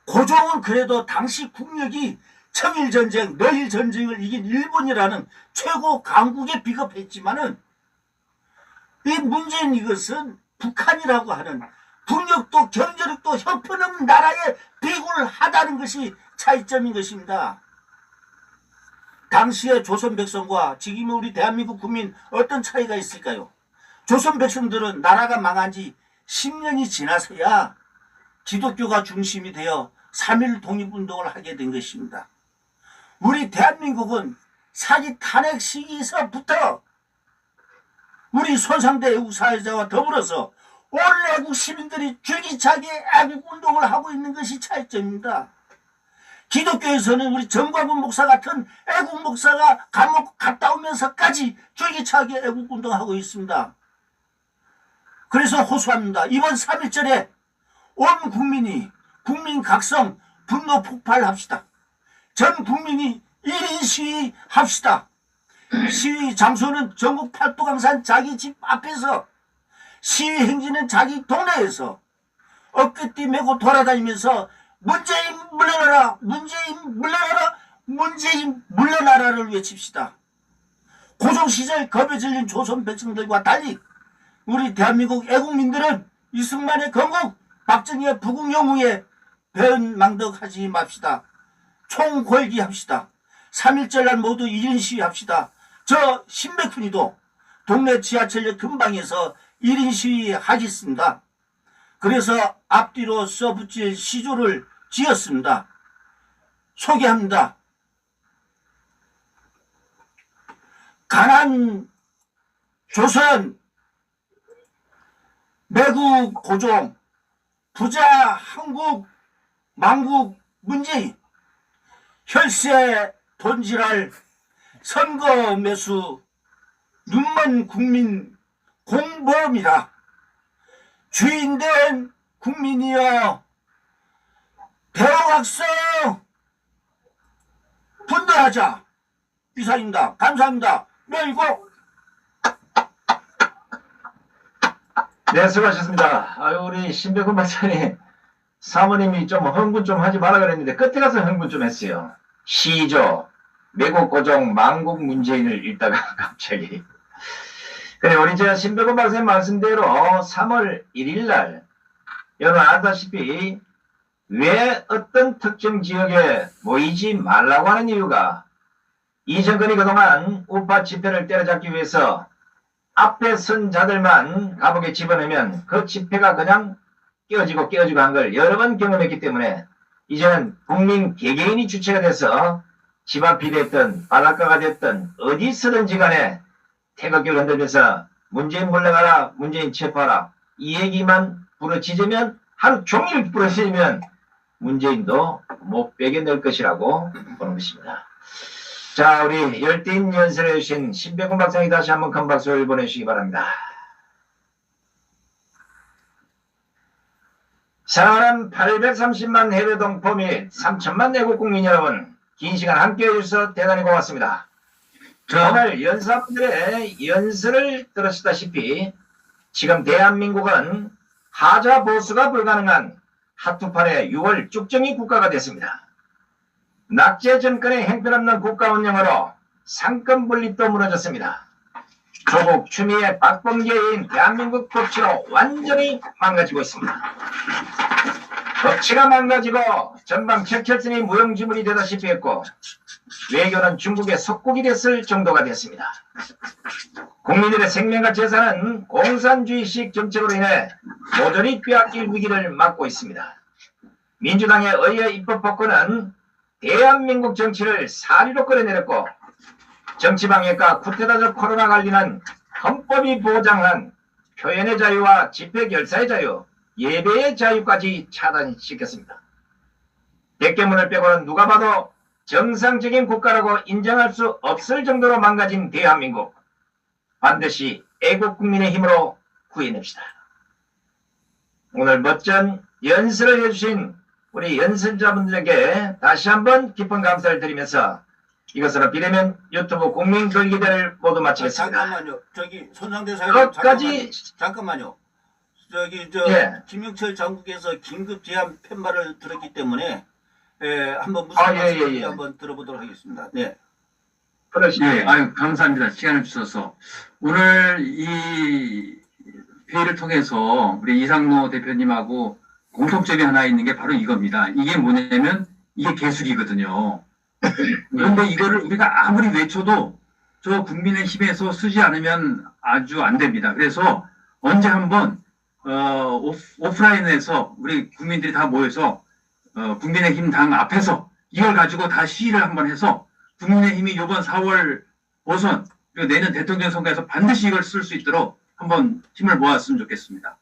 고종은 그래도 당시 국력이 청일전쟁, 러일전쟁을 이긴 일본이라는 최고 강국에 비겁했지만은 이 문재인 이것은 북한이라고 하는 국력도 경제력도 형편없는 나라에 비굴을 하다는 것이 차이점인 것입니다. 당시의 조선 백성과 지금 우리 대한민국 국민 어떤 차이가 있을까요? 조선 백성들은 나라가 망한 지 10년이 지나서야 기독교가 중심이 되어 3.1 독립운동을 하게 된 것입니다. 우리 대한민국은 사기 탄핵 시기에서부터 우리 손상대 애국사회자와 더불어서 온 애국 시민들이 줄기차게 애국운동을 하고 있는 것이 차이점입니다. 기독교에서는 우리 정광훈 목사 같은 애국 목사가 감옥 갔다 오면서까지 줄기차게 애국운동하고 있습니다. 그래서 호소합니다. 이번 3.1절에 온 국민이 국민 각성 분노 폭발합시다. 전 국민이 1인 시위합시다. 시위 장소는 전국 팔도강산 자기 집 앞에서, 시위 행진은 자기 동네에서 어깨띠 메고 돌아다니면서 문재인 물러나라, 문재인 물러나라, 문재인 물러나라를 외칩시다. 고종시절 겁에 질린 조선 백성들과 달리 우리 대한민국 애국민들은 이승만의 건국, 박정희의 부국 영웅에 배은망덕하지 맙시다. 총궐기 합시다. 3.1절날 모두 1인 시위합시다. 저 신백훈이도 동네 지하철역 근방에서 1인 시위 하겠습니다. 그래서 앞뒤로 써붙일 시조를 지었습니다. 소개합니다. 가난 조선, 매국 고종, 부자 한국, 망국 문재인, 혈세 돈지랄, 선거 매수, 눈먼 국민 공범이라. 주인된 국민이여, 대우학성 분노하자. 이상입니다. 감사합니다. 멸고. 네, 수고하셨습니다. 아유, 우리 신백훈 박사님, 사모님이 좀 흥분 좀 하지 말라 그랬는데, 끝에 가서 흥분 좀 했어요. 시조, 매국 고종, 망국 문재인을 읽다가 갑자기. 그래, 우리 저 신백훈 박사님 말씀대로 3월 1일 날, 여러분 아다시피, 왜 어떤 특정 지역에 모이지 말라고 하는 이유가, 이 정권이 그동안 우파 집회를 때려잡기 위해서 앞에 선 자들만 감옥에 집어넣으면 그 집회가 그냥 깨어지고 한 걸 여러 번 경험했기 때문에 이제는 국민 개개인이 주체가 돼서 집 앞이 됐든 바닷가가 됐든 어디서든지 간에 태극기를 흔들면서 문재인 물러가라, 문재인 체포하라, 이 얘기만 부러지면, 하루 종일 부러지면 문재인도 못 빼겨낼 것이라고 보는 것입니다. 자, 우리 열띤 연설을 해주신 신백훈 박사님 다시 한번 큰 박수를 보내주시기 바랍니다. 사랑하는 830만 해외 동포 및 3천만 내국 국민 여러분, 긴 시간 함께해 주셔서 대단히 고맙습니다. 오늘 연사분들의 연설을 들으시다시피 지금 대한민국은 하자 보수가 불가능한 하투판의 6월 쭉정이 국가가 됐습니다. 낙제 정권의 형편없는 국가 운영으로 상권 분립도 무너졌습니다. 조국 추미애 박범계인 대한민국 법치로 완전히 망가지고 있습니다. 법치가 망가지고 전방 척결선이 무용지물이 되다시피 했고, 외교는 중국의 속국이 됐을 정도가 됐습니다. 국민들의 생명과 재산은 공산주의식 정책으로 인해 모조리 빼앗길 위기를 맞고 있습니다. 민주당의 의회 입법폭군은 대한민국 정치를 사리로 끌어내렸고, 정치방해과 쿠데타적 코로나 관리는 헌법이 보장한 표현의 자유와 집회 결사의 자유, 예배의 자유까지 차단시켰습니다. 백개문을 빼고는 누가 봐도 정상적인 국가라고 인정할 수 없을 정도로 망가진 대한민국, 반드시 애국 국민의 힘으로 구해냅시다. 오늘 멋진 연설을 해주신 우리 연설자분들에게 다시 한번 깊은 감사를 드리면서 이것으로 비대면 유튜브 국민 글기대를 모두 마치겠습니다. 잠깐만요. 저기 손상대 사님 끝까지 잠깐만요. 저기 김영철 장국에서 긴급 제안 팻말을 들었기 때문에 한번 무슨 말씀인지 한번 들어보도록 하겠습니다. 네. 네, 아유 감사합니다. 시간을 주셔서 오늘 이 회의를 통해서 우리 이상노 대표님하고 공통점이 하나 있는 게 바로 이겁니다. 이게 뭐냐면 이게 개수기거든요. 그런데 이거를 우리가 아무리 외쳐도 저 국민의힘에서 쓰지 않으면 아주 안 됩니다. 그래서 언제 한번 오프라인에서 우리 국민들이 다 모여서 국민의힘 당 앞에서 이걸 가지고 다 시위를 한번 해서 국민의힘이 이번 4월 보선 그리고 내년 대통령 선거에서 반드시 이걸 쓸 수 있도록 한번 힘을 모았으면 좋겠습니다.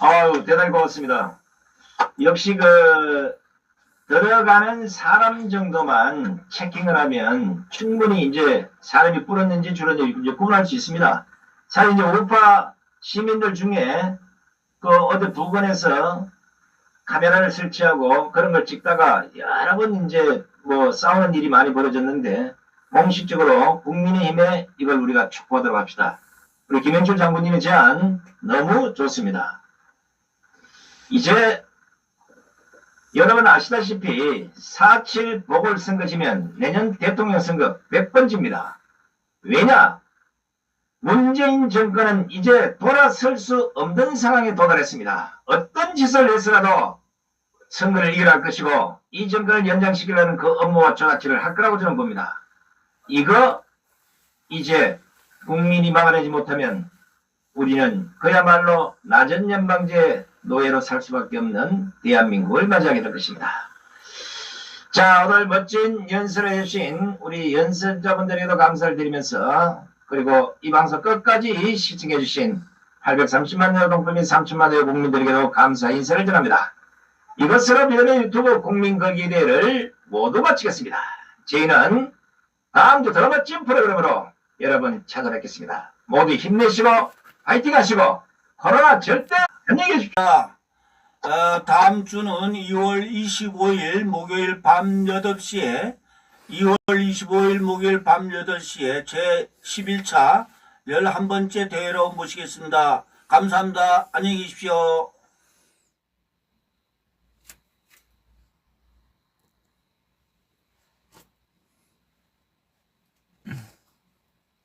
아유, 대단히 고맙습니다. 역시 들어가는 사람 정도만 체킹을 하면 충분히 이제 사람이 불었는지 줄었는지 이제 구분할 수 있습니다. 사실 이제 우파 시민들 중에 어디 부근에서 카메라를 설치하고 그런 걸 찍다가 여러 번 이제 뭐 싸우는 일이 많이 벌어졌는데 공식적으로 국민의힘에 이걸 우리가 촉구하도록 합시다. 우리 김현철 장군님의 제안 너무 좋습니다. 이제 여러분 아시다시피 4.7 보궐선거지면 내년 대통령 선거 100번째입니다. 왜냐? 문재인 정권은 이제 돌아설 수 없는 상황에 도달했습니다. 어떤 짓을 해서라도 선거를 이겨낼 것이고 이 정권을 연장시키려는 그 업무와 조작질을 할 거라고 저는 봅니다. 이거 이제 국민이 막아내지 못하면 우리는 그야말로 낮은 연방제 노예로 살 수밖에 없는 대한민국을 맞이하게 될 것입니다. 자, 오늘 멋진 연설을 해주신 우리 연설자분들에게도 감사를 드리면서 그리고 이 방송 끝까지 시청해주신 830만 여동포 및 3천만 여 국민들에게도 감사 인사를 전합니다. 이것으로 미래의 유튜브 국민거기대회를 모두 마치겠습니다. 저희는 다음 주 더 멋진 프로그램으로 여러분 찾아뵙겠습니다. 모두 힘내시고 파이팅 하시고 코로나 절대 안녕히 계십시오. 다음 주는 2월 25일 목요일 밤 8시에 2월 25일 목요일 밤 8시에 제11차 11번째 대회로 모시겠습니다. 감사합니다. 안녕히 계십시오.